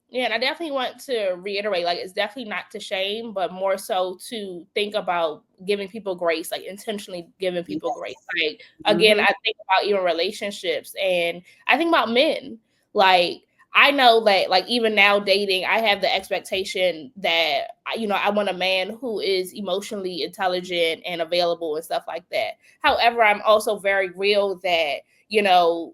Yeah, and I definitely want to reiterate, like, it's definitely not to shame, but more so to think about giving people grace, like intentionally giving people Yes. grace. Like, again, Hmm. I think about even relationships, and I think about men. Like, I know that, like, even now dating, I have the expectation that, I want a man who is emotionally intelligent and available and stuff like that. However, I'm also very real that, you know,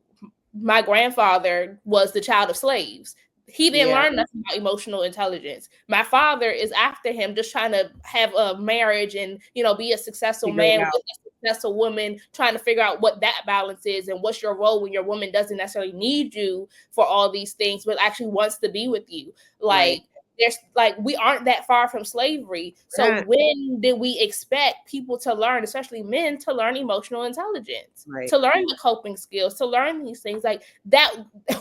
my grandfather was the child of slaves. He didn't Yeah. learn nothing about emotional intelligence. My father is after him, just trying to have a marriage and be a successful Figure it man out. with a successful woman, trying to figure out what that balance is and what's your role when your woman doesn't necessarily need you for all these things, but actually wants to be with you. Right. Like, there's like, we aren't that far from slavery. So Yeah. when did we expect people to learn, especially men, to learn emotional intelligence, Right. to learn the coping skills, to learn these things like that?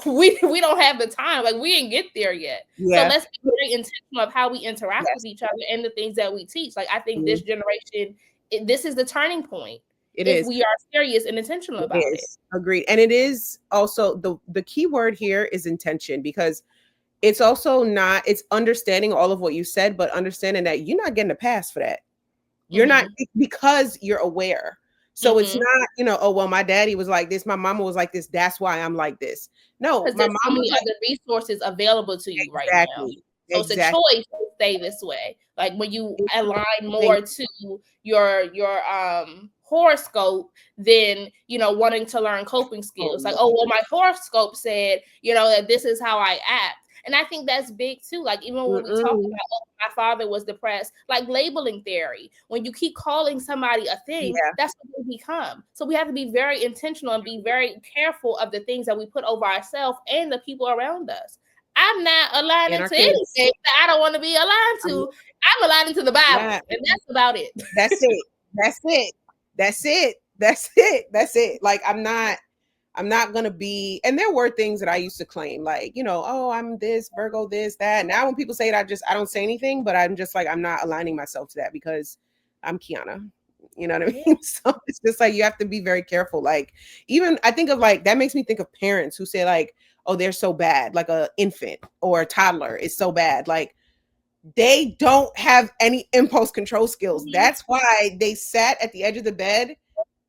We don't have the time. Like, we didn't get there yet. So Yeah. let's be very intentional of how we interact with Yes. each other and the things that we teach. Like, I think Mhm. this generation, this is the turning point It if is. we are serious and intentional It about it. is. Agreed. And it is also the key word here is intention, because it's also not, it's understanding all of what you said, but understanding that you're not getting a pass for that. You're not, Mm-hmm. because you're aware. So it's Mm-hmm. not, oh well, my daddy was like this, my mama was like this, that's why I'm like this. No, Because my there's so mom was many like, other resources available to you right now. exactly. So it's a Exactly. choice to stay this way. Like, when you It's align something- more to your horoscope than wanting to learn coping oh, skills. Like, no. oh well, my horoscope said that this is how I act. And I think that's big too. Like, even when we talk Mm-mm. about, oh, my father was depressed, like labeling theory. When you keep calling somebody a thing, Yeah. that's what they become. So we have to be very intentional and be very careful of the things that we put over ourselves and the people around us. I'm not And aligning our to kids. anything that I don't want to be aligned I'm to. I'm aligning to the not. Bible, and that's about it. That's it. That's it. That's it. That's it. That's it. Like, I'm not gonna be, and there were things that I used to claim, like, oh, I'm this Virgo, this, that. Now when people say it, I don't say anything, but I'm just like, I'm not aligning myself to that because I'm Kiana. You know what I Yeah. mean? So it's just like you have to be very careful. Like, even I think of, like, that makes me think of parents who say, like, oh, they're so bad, like a infant or a toddler is so bad. Like, they don't have any impulse control skills. Mhm. That's why they sat at the edge of the bed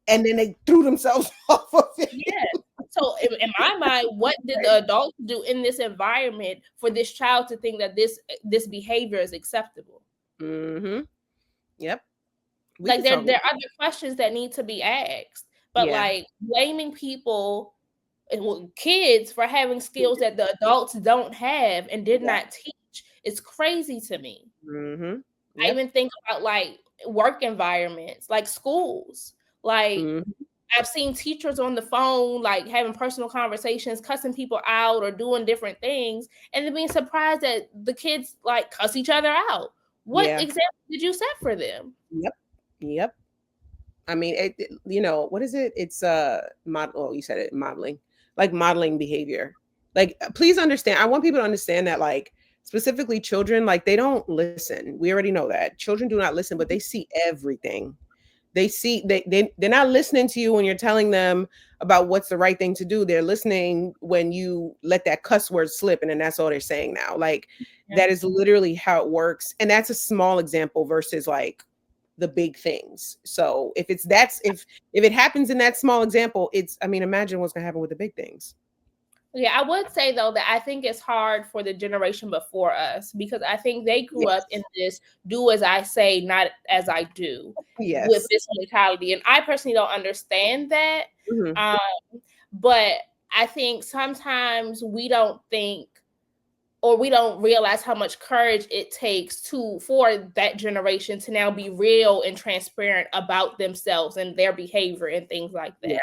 and then they threw themselves off of it. Yeah. So in my mind, what did the adults do in this environment for this child to think that this behavior is acceptable? Mm-hmm. Yep. We Like, could talk. there are other questions that need to be asked, but Yeah. like blaming people, well, kids, for having skills that the adults don't have and did Yeah. not teach is crazy to me. Mm-hmm. I Yep. even think about like work environments, like schools. Like, Mm-hmm. I've seen teachers on the phone, like having personal conversations, cussing people out or doing different things, and then being surprised that the kids like cuss each other out. What Yeah. example did you set for them? Yep. Yep. I mean, what is it? It's you said it, modeling, like modeling behavior. Like, please understand. I want people to understand that, like, specifically children, like, they don't listen. We already know that. Children do not listen, but they see everything. They're not listening to you when you're telling them about what's the right thing to do. They're listening when you let that cuss word slip, and then that's all they're saying now. Like, Yeah. that is literally how it works. And that's a small example versus like the big things. So if it happens in that small example, it's, I mean, imagine what's gonna happen with the big things. Yeah, I would say though that I think it's hard for the generation before us because I think they grew up in Yes. this do as I say, not as I do with Yes. this mentality. And I personally don't understand that. Mhm. Um, but I think sometimes we don't think or we don't realize how much courage it takes to for that generation to now be real and transparent about themselves and their behavior and things like that. Yeah.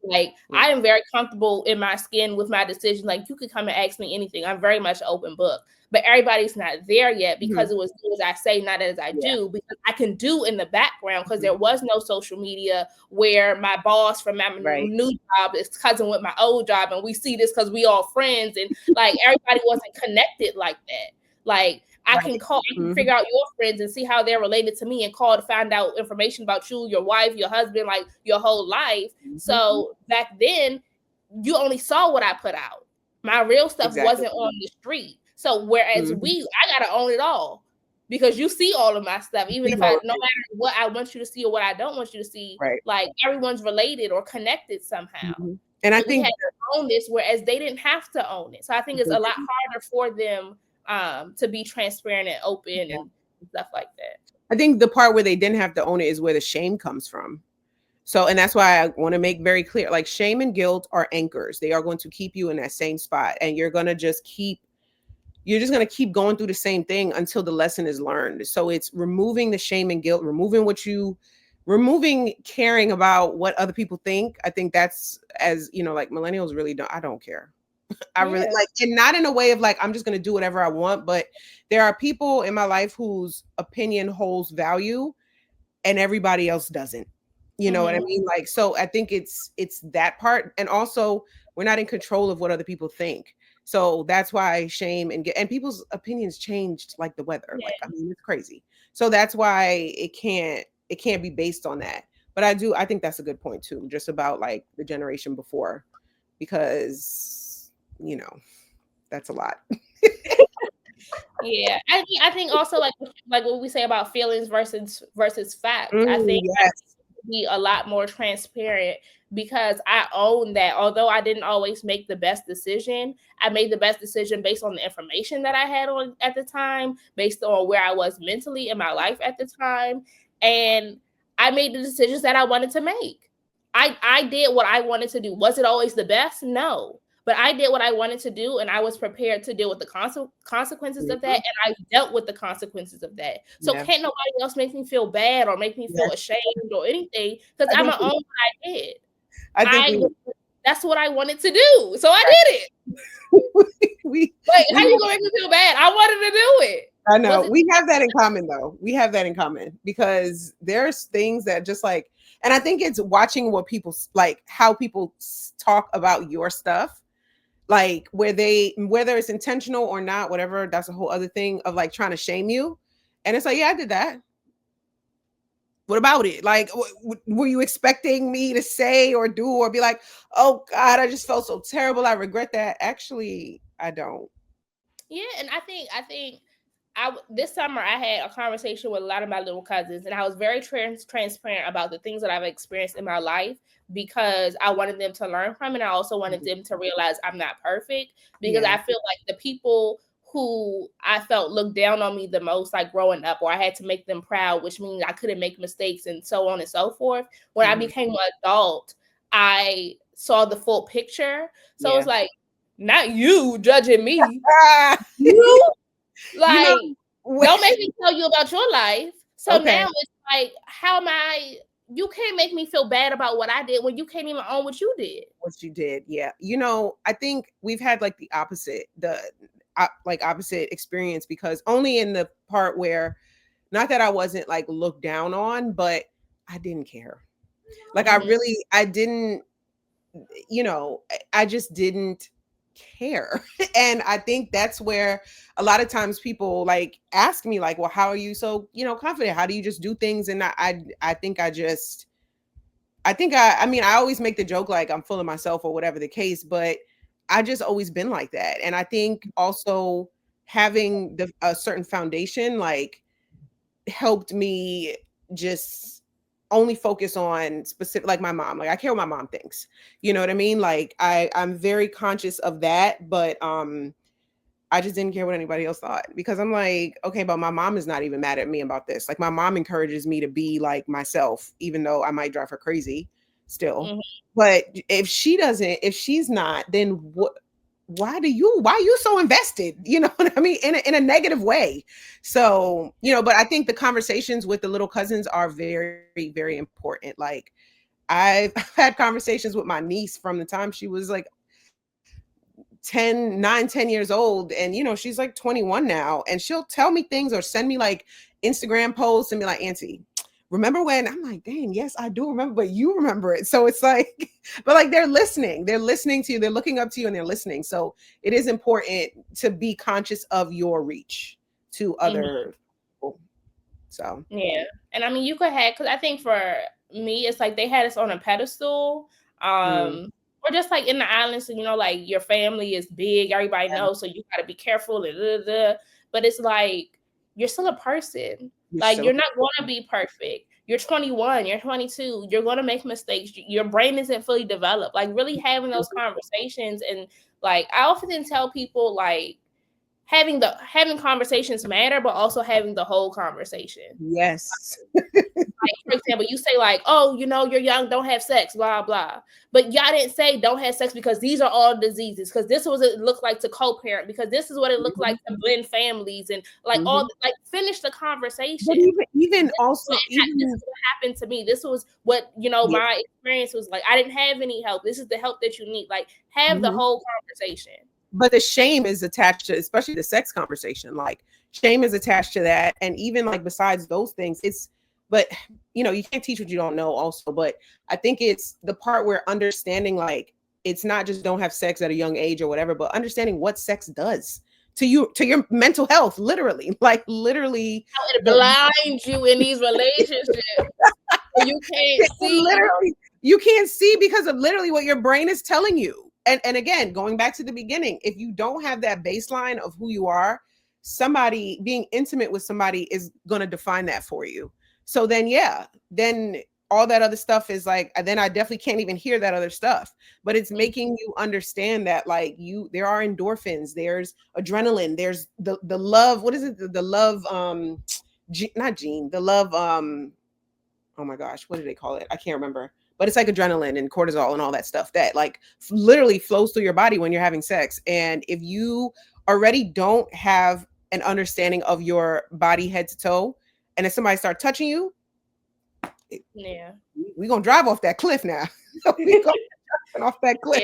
Like Yeah. I am very comfortable in my skin with my decisions. Like you could come and ask me anything. I'm very much an open book. But everybody's not there yet because Mhm. it was do as I say, not as I Yeah. do, because I can do in the background because Mhm. there was no social media where my boss from my Right. new job is cousin with my old job and we see this because we all friends and like everybody wasn't connected like that. Like Right. I can Mhm. figure out your friends and see how they're related to me and call to find out information about you, your wife, your husband, like your whole life. Mhm. So back then, you only saw what I put out. My real stuff Exactly. wasn't on the street. So whereas Mhm. I gotta own it all because you see all of my stuff, even See if all I of no it. matter what I want you to see or what I don't want you to see, Right. like everyone's related or connected somehow. Mhm. And I And we had think to own this, whereas they didn't have to own it. So I think it's they a lot didn't. harder for them to be transparent and open Yeah. and stuff like that. I think the part where they didn't have to own it is where the shame comes from. So, and that's why I want to make very clear, like, shame and guilt are anchors. They are going to keep you in that same spot, and you're just going to keep going through the same thing until the lesson is learned. So it's removing the shame and guilt, removing caring about what other people think. I think that's, as you know, like, millennials really don't, I don't care. I really Yeah. like, and not in a way of like, I'm just going to do whatever I want, but there are people in my life whose opinion holds value and everybody else doesn't. You know what I Mm-hmm. mean? Like, so I think it's that part, and also we're not in control of what other people think. So that's why shame and people's opinions changed like the weather. Like, I Yeah. mean, it's crazy. So that's why it can't be based on that. But I think that's a good point too, just about like the generation before, because you know that's a lot. Yeah, I think also like what we say about feelings versus facts. I Mm, think yes. be a lot more transparent because I own that. Although I didn't always make the best decision, I made the best decision based on the information that I had on at the time, based on where I was mentally in my life at the time, and I made the decisions that I wanted to make. I did what I wanted to do. Was it always the best? No. But I did what I wanted to do, and I was prepared to deal with the consequences of that, Mhm. and I dealt with the consequences of that. So Yeah. can't nobody else make me feel bad or make me feel Yes. ashamed or anything because I I'm think gonna own what I did. I think I we That's what I wanted to do, so I did it. we Like, how you we gonna make me feel bad? I wanted to do it. I Was know. it? We have that in common though. We have that in common because there's things that just like, and I think it's watching what people like, how people talk about your stuff, like whether it's intentional or not, whatever, that's a whole other thing of like trying to shame you. And it's like, yeah, I did that. What about it? Like, were you expecting me to say or do or be like, oh God, I just felt so terrible. I regret that. Actually, I don't. Yeah, and I think this summer I had a conversation with a lot of my little cousins, and I was very transparent about the things that I've experienced in my life because I wanted them to learn from it. And I also wanted Mhm. them to realize I'm not perfect because Yeah. I feel like the people who I felt looked down on me the most, like growing up, or I had to make them proud, which means I couldn't make mistakes and so on and so forth. When I Mhm. became an adult, I saw the full picture. So it's Yeah. like, not you judging me, Ah, you you know, like, don't make me tell you about your life. So okay, now it's like, how am I? You can't make me feel bad about what I did when you can't even own what you did. what you did. Yeah. I think we've had like the opposite, like opposite experience because only in the part where, not that I wasn't like looked down on, but I didn't care. Like, Hmm. I didn't, I just didn't. care. And I think that's where a lot of times people like ask me like, well, how are you so, confident? How do you just do things? And I think I mean, I always make the joke like I'm full of myself or whatever the case, but I just always been like that. And I think also having a certain foundation like helped me just only focus on specific, like my mom. Like I care what my mom thinks. You know what I mean? Like I'm very conscious of that, but I just didn't care what anybody else thought because I'm like, okay, but my mom is not even mad at me about this. Like my mom encourages me to be like myself, even though I might drive her crazy still. Mhm. But if she doesn't, if she's not, then what? Why are you so invested? You know what I mean? In a negative way. So, but I think the conversations with the little cousins are very, very important. Like I've had conversations with my niece from the time she was like 10 years old, and she's like 21 now, and she'll tell me things or send me like Instagram posts and be like, auntie, remember when? I'm like, dang, yes, I do remember, but you remember it. So it's like but like they're listening to you, they're looking up to you, and they're listening. So it is important to be conscious of your reach to Mhm. other people. So Yeah. And I mean, you could have, because I think for me, it's like they had us on a pedestal. mm, Or just like in the islands, and like your family is big, everybody yeah, knows, so you got to be careful. And da, da, da. But it's like you're still a person. you're Like still you're not going to be perfect. You're 21, you're 22, you're going to make mistakes. Your brain isn't fully developed. Like really having those conversations. And like I often tell people, like, having conversations matter, but also having the whole conversation. yes. Like, for example, you say like, "Oh, you're young, don't have sex, blah blah," but y'all didn't say don't have sex because these are all diseases. Because this is what it looked like to co-parent. Because this is what it looked like to blend families, and like Hmm. finish the But conversation. even What also This is even what happened to me. This was what yeah. my experience was like. I didn't have any help. This is the help that you need. Like have the Mhm. whole conversation. But the shame is attached to, especially the sex conversation. Like shame is attached to that, and even like besides those things, but you can't teach what you don't know also. But I think it's the part where understanding, like, it's not just don't have sex at a young age or whatever, but understanding what sex does to you, to your mental health, literally. Like literally How it the blinds you in these relationships, so you can't see. literally you can't see because of literally what your brain is telling you. And again, going back to the beginning, if you don't have that baseline of who you are, somebody being intimate with somebody is going to define that for you. So then yeah, then all that other stuff is like, then I definitely can't even hear that other stuff. But it's making you understand that like there are endorphins, there's adrenaline, there's the love, what is it, the love not gene, the love oh my gosh, what do they call it? I can't remember. But it's like adrenaline and cortisol and all that stuff that like literally flows through your body when you're having sex. And if you already don't have an understanding of your body head to toe, and if somebody start touching you, Yeah. we gonna drive off that cliff now. We going off that cliff,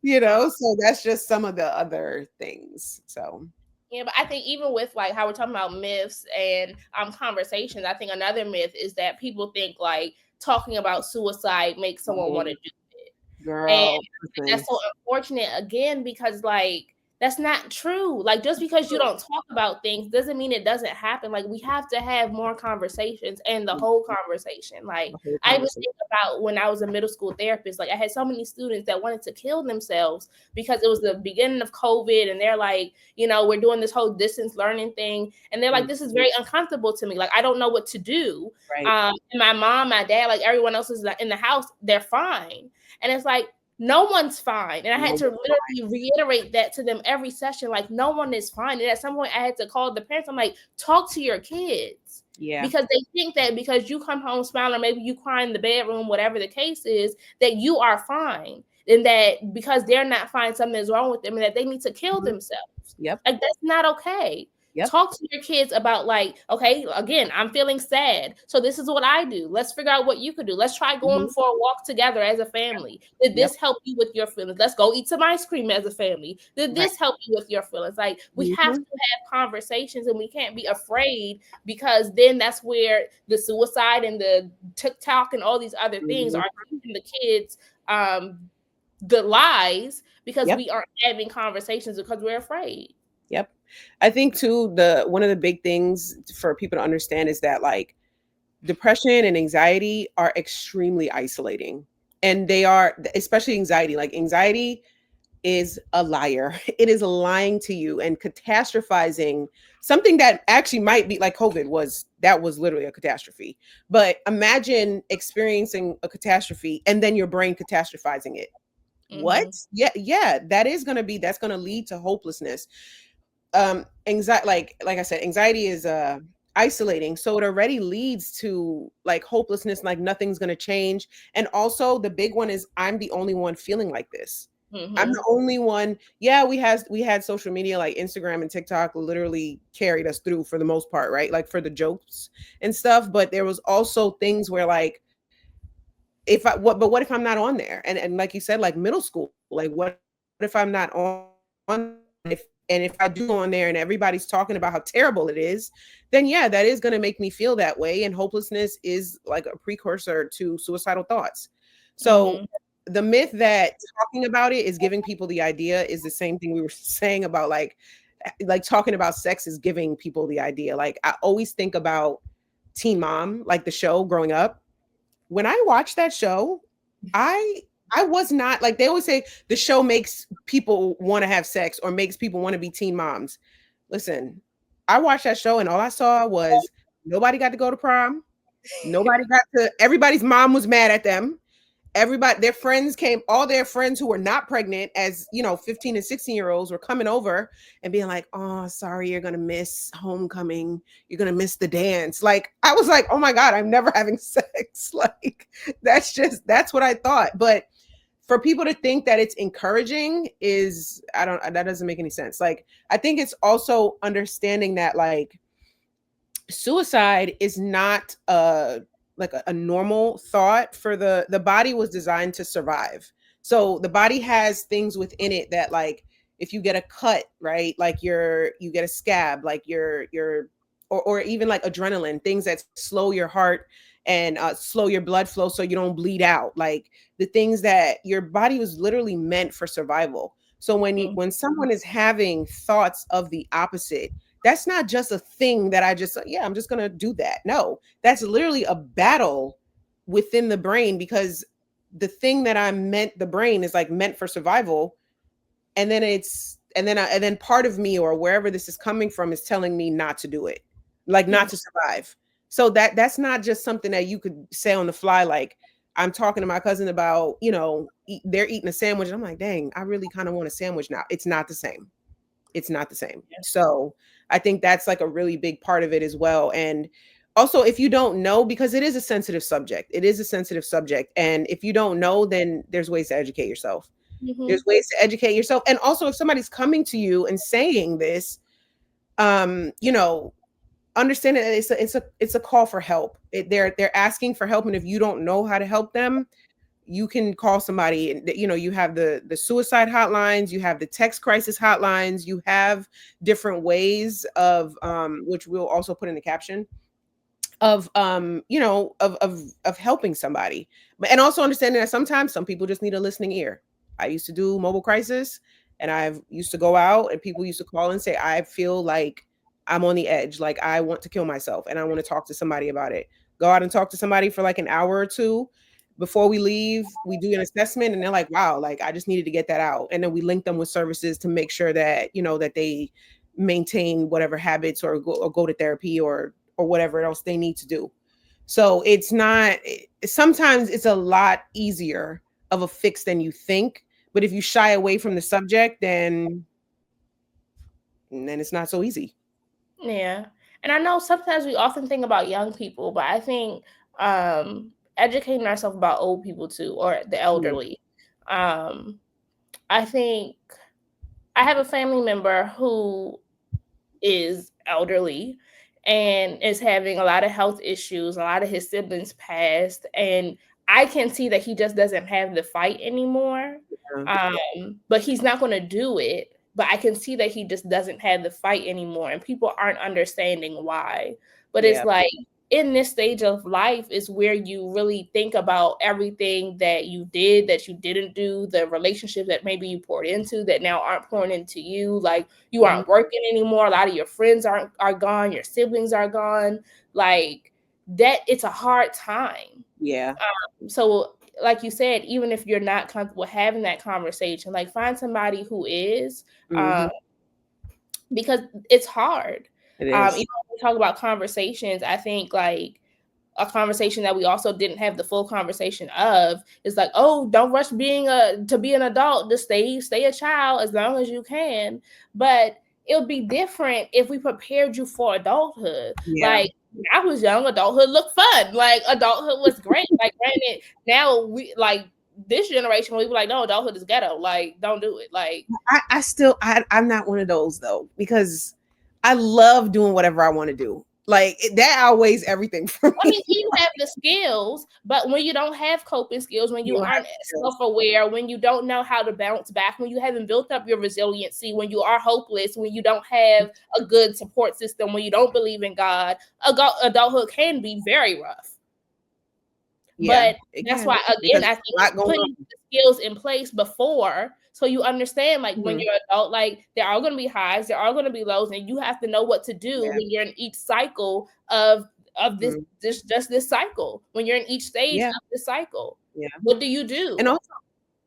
Yeah. So that's just some of the other things. So Yeah, but I think even with like how we're talking about myths and conversations, I think another myth is that people think like talking about suicide makes someone want to oh, do it. And girl, that's listen. so unfortunate again because like that's not true. Like just because you don't talk about things doesn't mean it doesn't happen. Like we have to have more conversations and the whole conversation. Like The whole I even conversation. think about when I was a middle school therapist, like I had so many students that wanted to kill themselves because it was the beginning of COVID and they're like, we're doing this whole distance learning thing. And they're like, Mm, this is very uncomfortable to me. Like I don't know what to do. right. And my mom, my dad, like everyone else is in the house, they're fine. And it's like, no one's fine. And I had No, to literally reiterate that to them every session. Like, no one is fine. And at some point, I had to call the parents. I'm like, talk to your kids. yeah. Because they think that because you come home smiling, or maybe you cry in the bedroom, whatever the case is, that you are fine. And that because they're not fine, something is wrong with them and that they need to kill Mhm. themselves. Yep. Like, that's not okay. Yep. Talk to your kids about like, okay, again, I'm feeling sad. So this is what I do. Let's figure out what you could do. Let's try going Mhm. for a walk together as a family. Did Yep. this help you with your feelings? Let's go eat some ice cream as a family. Did Right. this help you with your feelings? Like we have to Mhm. have conversations and we can't be afraid because then that's where the suicide and the TikTok and all these other things Mhm. are teaching the kids um the lies because Yep. we aren't having conversations because we're afraid. Yep. I think too, the one of the big things for people to understand is that like depression and anxiety are extremely isolating. And they are, especially anxiety, like anxiety is a liar. It is lying to you and catastrophizing something that actually might be like COVID was, that was literally a catastrophe. But imagine experiencing a catastrophe and then your brain catastrophizing it. What? Mm-hmm. Yeah, yeah, that is going to be, that's going to lead to hopelessness. Anxiety, like I said, anxiety is isolating, so it already leads to like hopelessness, like nothing's going to change. And also the big one is I'm the only one feeling like this. I'm Mm-hmm. the only one. Yeah, we had social media like Instagram and TikTok literally carried us through for the most part, right? Like for the jokes and stuff, but there was also things where like if I what but what if I'm not on there? And like you said, like middle school, like what if I'm not on there? And if I do go on there and everybody's talking about how terrible it is, then yeah, that is going to make me feel that way. And hopelessness is like a precursor to suicidal thoughts. So Mm-hmm. the myth that talking about it is giving people the idea is the same thing we were saying about like talking about sex is giving people the idea. Like I always think about Teen Mom, like the show growing up. When I watched that show, I I was not like they always say the show makes people want to have sex or makes people want to be teen moms. Listen, I watched that show and all I saw was nobody got to go to prom. Nobody got to, everybody's mom was mad at them. Everybody, their friends came, all their friends who were not pregnant, as 15 and 16-year-olds were coming over and being like, oh, sorry, you're gonna miss homecoming, you're gonna miss the dance. Like I was like, oh my God, I'm never having sex. Like that's what I thought. But for people to think that it's encouraging is, I don't, that doesn't make any sense. Like I think it's also understanding that like suicide is not like a normal thought. For the body was designed to survive. So the body has things within it that like if you get a cut, right, like you get a scab, like your or even like adrenaline, things that slow your heart and slow your blood flow so you don't bleed out, like the things that your body was literally meant for survival. So when someone is having thoughts of the opposite, that's not just a thing that I just, yeah, I'm just going to do that. No, that's literally a battle within the brain, because the thing that I'm meant, the brain is like meant for survival. And then and then part of me or wherever this is coming from is telling me not to do it, like not Mm-hmm. to survive. So that's not just something that you could say on the fly. Like I'm talking to my cousin about, they're eating a sandwich. I'm like, dang, I really kind of want a sandwich now. It's not the same. It's not the same. So I think that's like a really big part of it as well. And also, if you don't know, because it is a sensitive subject, it is a sensitive subject. And if you don't know, then there's ways to educate yourself. Mm-hmm. There's ways to educate yourself. And also, if somebody's coming to you and saying this, you know, understand that it's a call for help. They're asking for help, and if you don't know how to help them, you can call somebody. And you have the suicide hotlines, you have the text crisis hotlines, you have different ways of which we'll also put in the caption of of helping somebody. But and also understanding that sometimes some people just need a listening ear. I used to do mobile crisis, and I've used to go out and people used to call and say, I feel like I'm on the edge, like I want to kill myself and I want to talk to somebody about it. Go out and talk to somebody for like an hour or two. Before we leave, we do an assessment and they're like, wow, like I just needed to get that out. And then we link them with services to make sure that, that they maintain whatever habits or go to therapy or whatever else they need to do. So it's not, sometimes it's a lot easier of a fix than you think. But if you shy away from the subject, then it's not so easy. Yeah. And I know sometimes we often think about young people, but I think educating ourselves about old people too, or the Mm, elderly. Um, I think I have a family member who is elderly and is having a lot of health issues. A lot of his siblings passed, and I can see that he just doesn't have the fight anymore. yeah. But he's not going to do it. But I can see that he just doesn't have the fight anymore, and people aren't understanding why. But it's Yeah. like in this stage of life is where you really think about everything that you did, that you didn't do, the relationships that maybe you poured into that now aren't pouring into you. Like you Mhm. aren't working anymore. A lot of your friends are gone. Your siblings are gone. Like that, it's a hard time. Yeah. So like you said, even if you're not comfortable having that conversation, like find somebody who is, um, Mhm. because it's hard. It is. Even when we talk about conversations, I think like a conversation that we also didn't have the full conversation of is like, oh, don't rush being to be an adult. Just stay a child as long as you can. But it'll be different if we prepared you for adulthood. Yeah. Like when I was young, adulthood looked fun. Like adulthood was great. Like granted, now we like this generation we be like, no, adulthood is ghetto. Like don't do it. Like I'm not one of those though, because I love doing whatever I want to do. Like that outweighs everything for I me. mean, you have the skills, but when you don't have coping skills, when You you don't have aren't the skills. self-aware, when you don't know how to bounce back, when you haven't built up your resiliency, when you are hopeless, when you don't have a good support system, when you don't believe in God, adulthood can be very rough. Yeah, But it that's can, why, because again, I there's think a it's lot going putting on. the skills in place before so you understand, like when Mhm. you're adult, like there are going to be highs, there are going to be lows, and you have to know what to do Yeah. when you're in each cycle of this Mhm. this just this cycle. When you're in each stage Yeah. of this cycle, Yeah. what do you And do? also,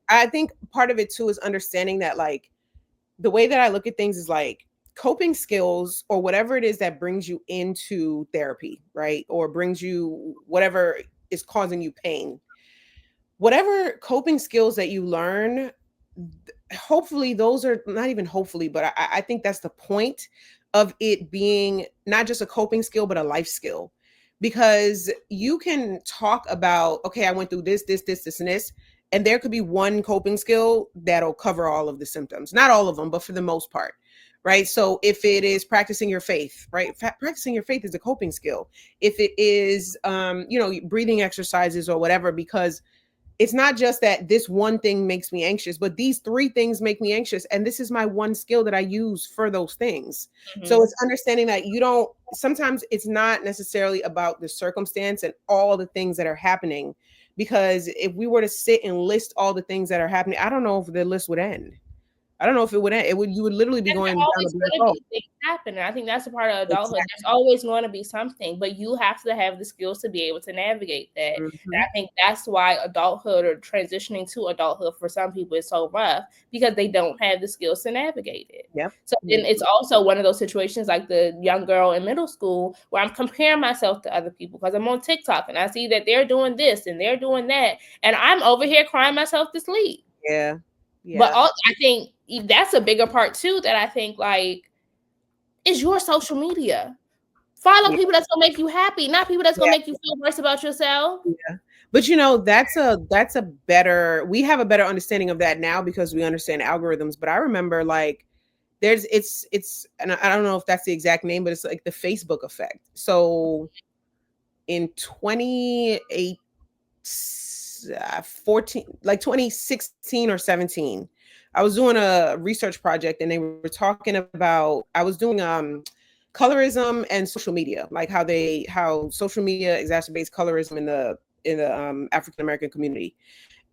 I think part of it too is understanding that, like, the way that I look at things is like coping skills or whatever it is that brings you into therapy, right? Or brings you whatever is causing you pain. Whatever coping skills that you learn, hopefully those are not even hopefully, but I think that's the point of it being not just a coping skill, but a life skill. Because you can talk about, okay, I went through this, and this, and there could be one coping skill that'll cover all of the symptoms. Not all of them, but for the most part. Right. So if it is practicing your faith, right? Practicing your faith is a coping skill. If it is, breathing exercises or whatever, because it's not just that this one thing makes me anxious, but these three things make me anxious. And this is my one skill that I use for those things. So Mhm. it's understanding that you don't, sometimes it's not necessarily about the circumstance and all the things that are happening. Because if we were to sit and list all the things that are happening, I don't know if the list would end. I don't know if it would end. You would literally be And there going down a always black gonna hole. be things happening. I think that's a part of adulthood. Exactly. There's always going to be something, but you have to have the skills to be able to navigate that. And Hmm. I think that's why adulthood or transitioning to adulthood for some people is so rough because they don't have the skills to navigate it. Yep. So then Yep. it's also one of those situations like the young girl in middle school where I'm comparing myself to other people because I'm on TikTok and I see that they're doing this and they're doing that. And I'm over here crying myself to sleep. Yeah. But Yeah. I think that's a bigger part too that I think like is your social media. Follow Yeah. people that's gonna make you happy, not people that's gonna Yeah. make you feel worse about yourself. Yeah. But that's a better, we have a better understanding of that now because we understand algorithms. But I remember, like, it's and I don't know if that's the exact name, but it's like the Facebook effect. So in 28 14, like 2016 or 17, I was doing a research project and they were talking about, I was doing colorism and social media, like how social media exacerbates colorism in the African American community.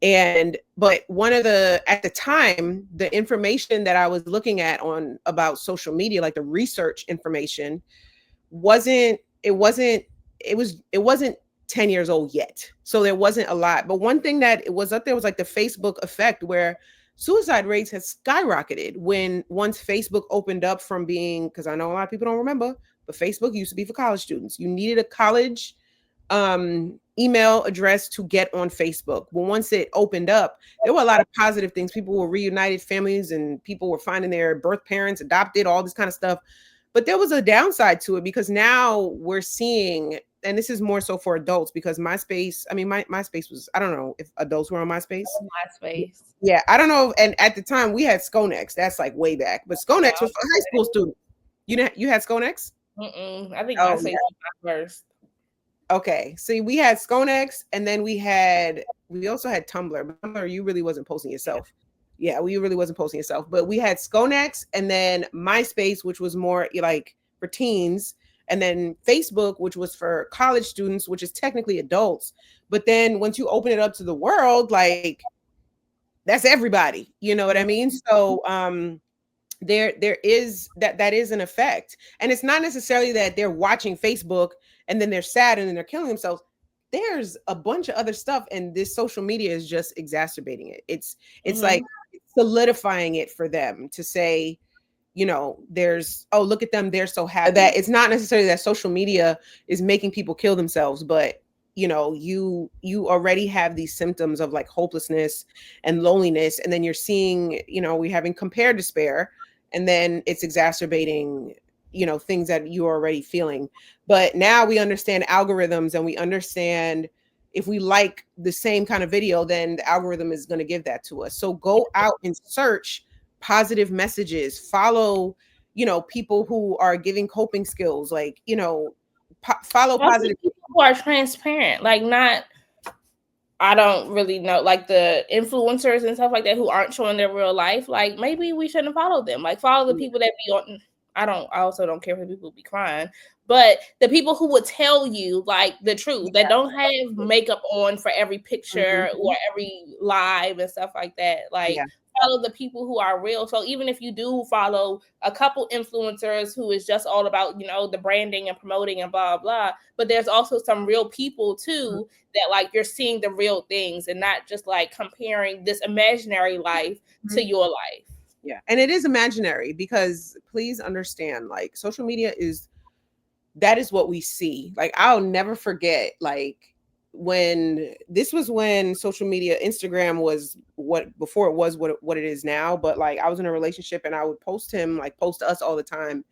And but one of the at the time, the information that I was looking at on about social media, like the research information, wasn't it wasn't it wasn't 10 years old yet. So there wasn't a lot. But one thing that it was up there was like the Facebook effect, where suicide rates had skyrocketed when once Facebook opened up from being, because I know a lot of people don't remember, but Facebook used to be for college students. You needed a college email address to get on Facebook. Well, once it opened up, there were a lot of positive things. People were reunited families and people were finding their birth parents, adopted, all this kind of stuff. But there was a downside to it because now we're seeing, and this is more so for adults, because MySpace, I mean, MySpace was, I don't know if adults were on MySpace. MySpace. Yeah, I don't know. And at the time we had Sconex. That's like way back. But Sconex was for high school students. You had Sconex? I think Oh, MySpace yeah. was my first. Okay. See, we had Sconex, and then we also had Tumblr. But Tumblr, you really wasn't posting yourself. Yeah, we really wasn't posting yourself. But we had Sconex and then MySpace, which was more like for teens. and then Facebook, which was for college students, which is technically adults. But then once you open it up to the world, like that's everybody. You know what I mean? So there is that is an effect, and it's not necessarily that they're watching Facebook and then they're sad and then they're killing themselves. There's a bunch of other stuff, and this social media is just exacerbating it. It's Mm-hmm. like solidifying it for them to say, there's, oh, look at them, they're so happy. That it's not necessarily that social media is making people kill themselves, but you already have these symptoms of like hopelessness and loneliness, and then you're seeing, we having compared despair, and then it's exacerbating, things that you're already feeling. But now we understand algorithms, and we understand if we like the same kind of video, then the algorithm is going to give that to us. So go out and search positive messages, follow, people who are giving coping skills, like, follow Also, positive. people who are transparent, like not. I don't really know, like the influencers and stuff like that who aren't showing their real life. Like maybe we shouldn't follow them. Like follow the people that be on. I also don't care for people who be crying, but the people who would tell you like the truth, that don't have makeup on for every picture Mhm. or every live and stuff like that. Like Yeah. follow the people who are real. So even if you do follow a couple influencers who is just all about, the branding and promoting and blah blah, but there's also some real people Mhm. too, that like you're seeing the real things and not just like comparing this imaginary life to Mhm. your life. Yeah. And it is imaginary, because please understand, like, social media is, that is what we see. Like, I'll never forget, like, when social media, Instagram was what, before it was what it is now. But like, I was in a relationship and I would post us all the time,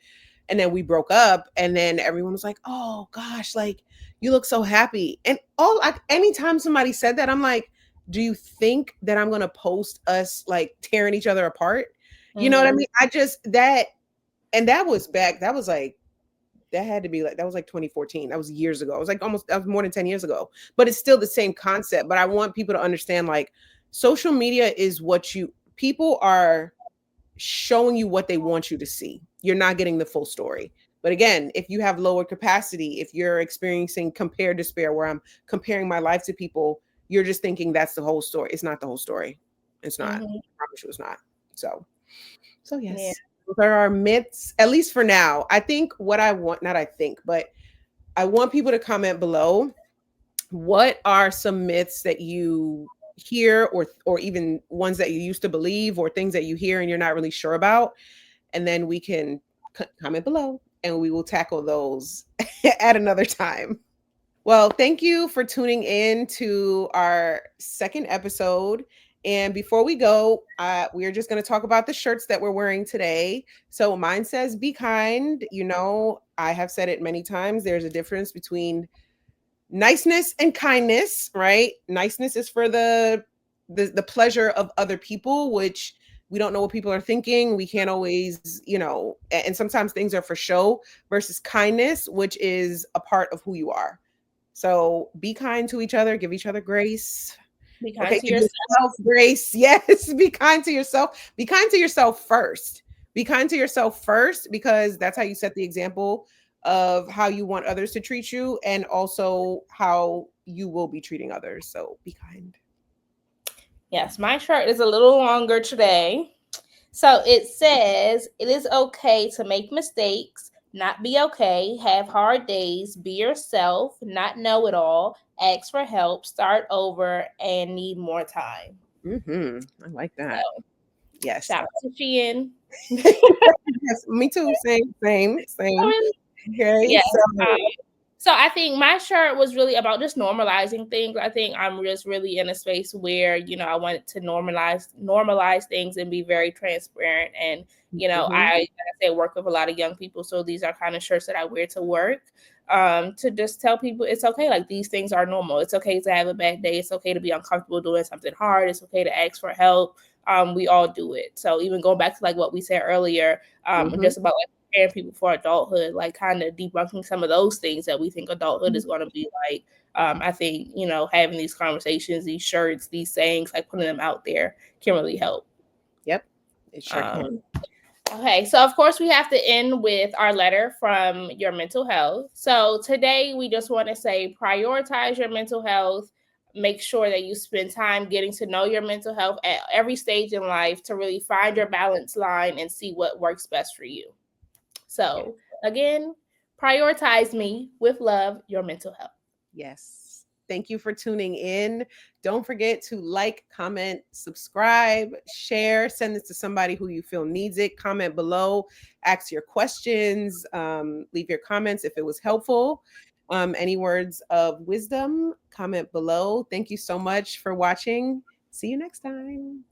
and then we broke up, and then everyone was like, oh gosh, like, you look so happy. And all, like, anytime somebody said that, I'm like, do you think that I'm gonna post us like tearing each other apart? You know what I Mm-hmm. mean? I just that And that was back, that was like, that had to be like, that was like 2014. That was years ago. It was like almost, that was more than 10 years ago. But it's still the same concept. But I want people to understand, like, social media is what people are showing you what they want you to see. You're not getting the full story. But again, if you have lower capacity, if you're experiencing compare despair, where I'm comparing my life to people, you're just thinking that's the whole story. It's not the whole story. It's not. Mm-hmm. I promise you it's not. So Yeah. yes, those are our myths, at least for now. I think what I want, not I think, but I want people to comment below. What are some myths that you hear, or even ones that you used to believe, or things that you hear and you're not really sure about? And then we can comment below, and we will tackle those at another time. Well, thank you for tuning in to our second episode. And before we go, we are just going to talk about the shirts that we're wearing today. So mine says, be kind. I have said it many times. There's a difference between niceness and kindness, right? Niceness is for the pleasure of other people, which we don't know what people are thinking. We can't always, and sometimes things are for show, versus kindness, which is a part of who you are. So be kind to each other, give each other grace. Be kind Okay, to give yourself. yourself grace. Yes, be kind to yourself. Be kind to yourself first. Be kind to yourself first, because that's how you set the example of how you want others to treat you, and also how you will be treating others. So be kind. Yes, my shirt is a little longer today. So it says, it is okay to make mistakes, not be okay, have hard days, be yourself, not know it all, ask for help, start over, and need more time. I like that. So Yes. shout out to Shein. Yes, me too. Same. Okay. Yes. So So I think my shirt was really about just normalizing things. I think I'm just really in a space where, I wanted to normalize things and be very transparent. And, mhm. I like I said, work with a lot of young people. So these are kind of shirts that I wear to work. To just tell people it's okay. Like these things are normal. It's okay to have a bad day. It's okay to be uncomfortable doing something hard. It's okay to ask for help. We all do it. So even going back to like what we said earlier, Mhm. just about like preparing people for adulthood, like kind of debunking some of those things that we think adulthood is going to be like. I think, having these conversations, these shirts, these sayings, like putting them out there can really help. Yep. It sure Um, can. Okay, so of course we have to end with our letter from your mental health. So today we just want to say prioritize your mental health. Make sure that you spend time getting to know your mental health at every stage in life to really find your balance line and see what works best for you. Yeah. So again, prioritize me with love, your mental health. Yes. Thank you for tuning in. Don't forget to like, comment, subscribe, share, send this to somebody who you feel needs it. Comment below, ask your questions, leave your comments if it was helpful. Any words of wisdom, comment below. Thank you so much for watching. See you next time.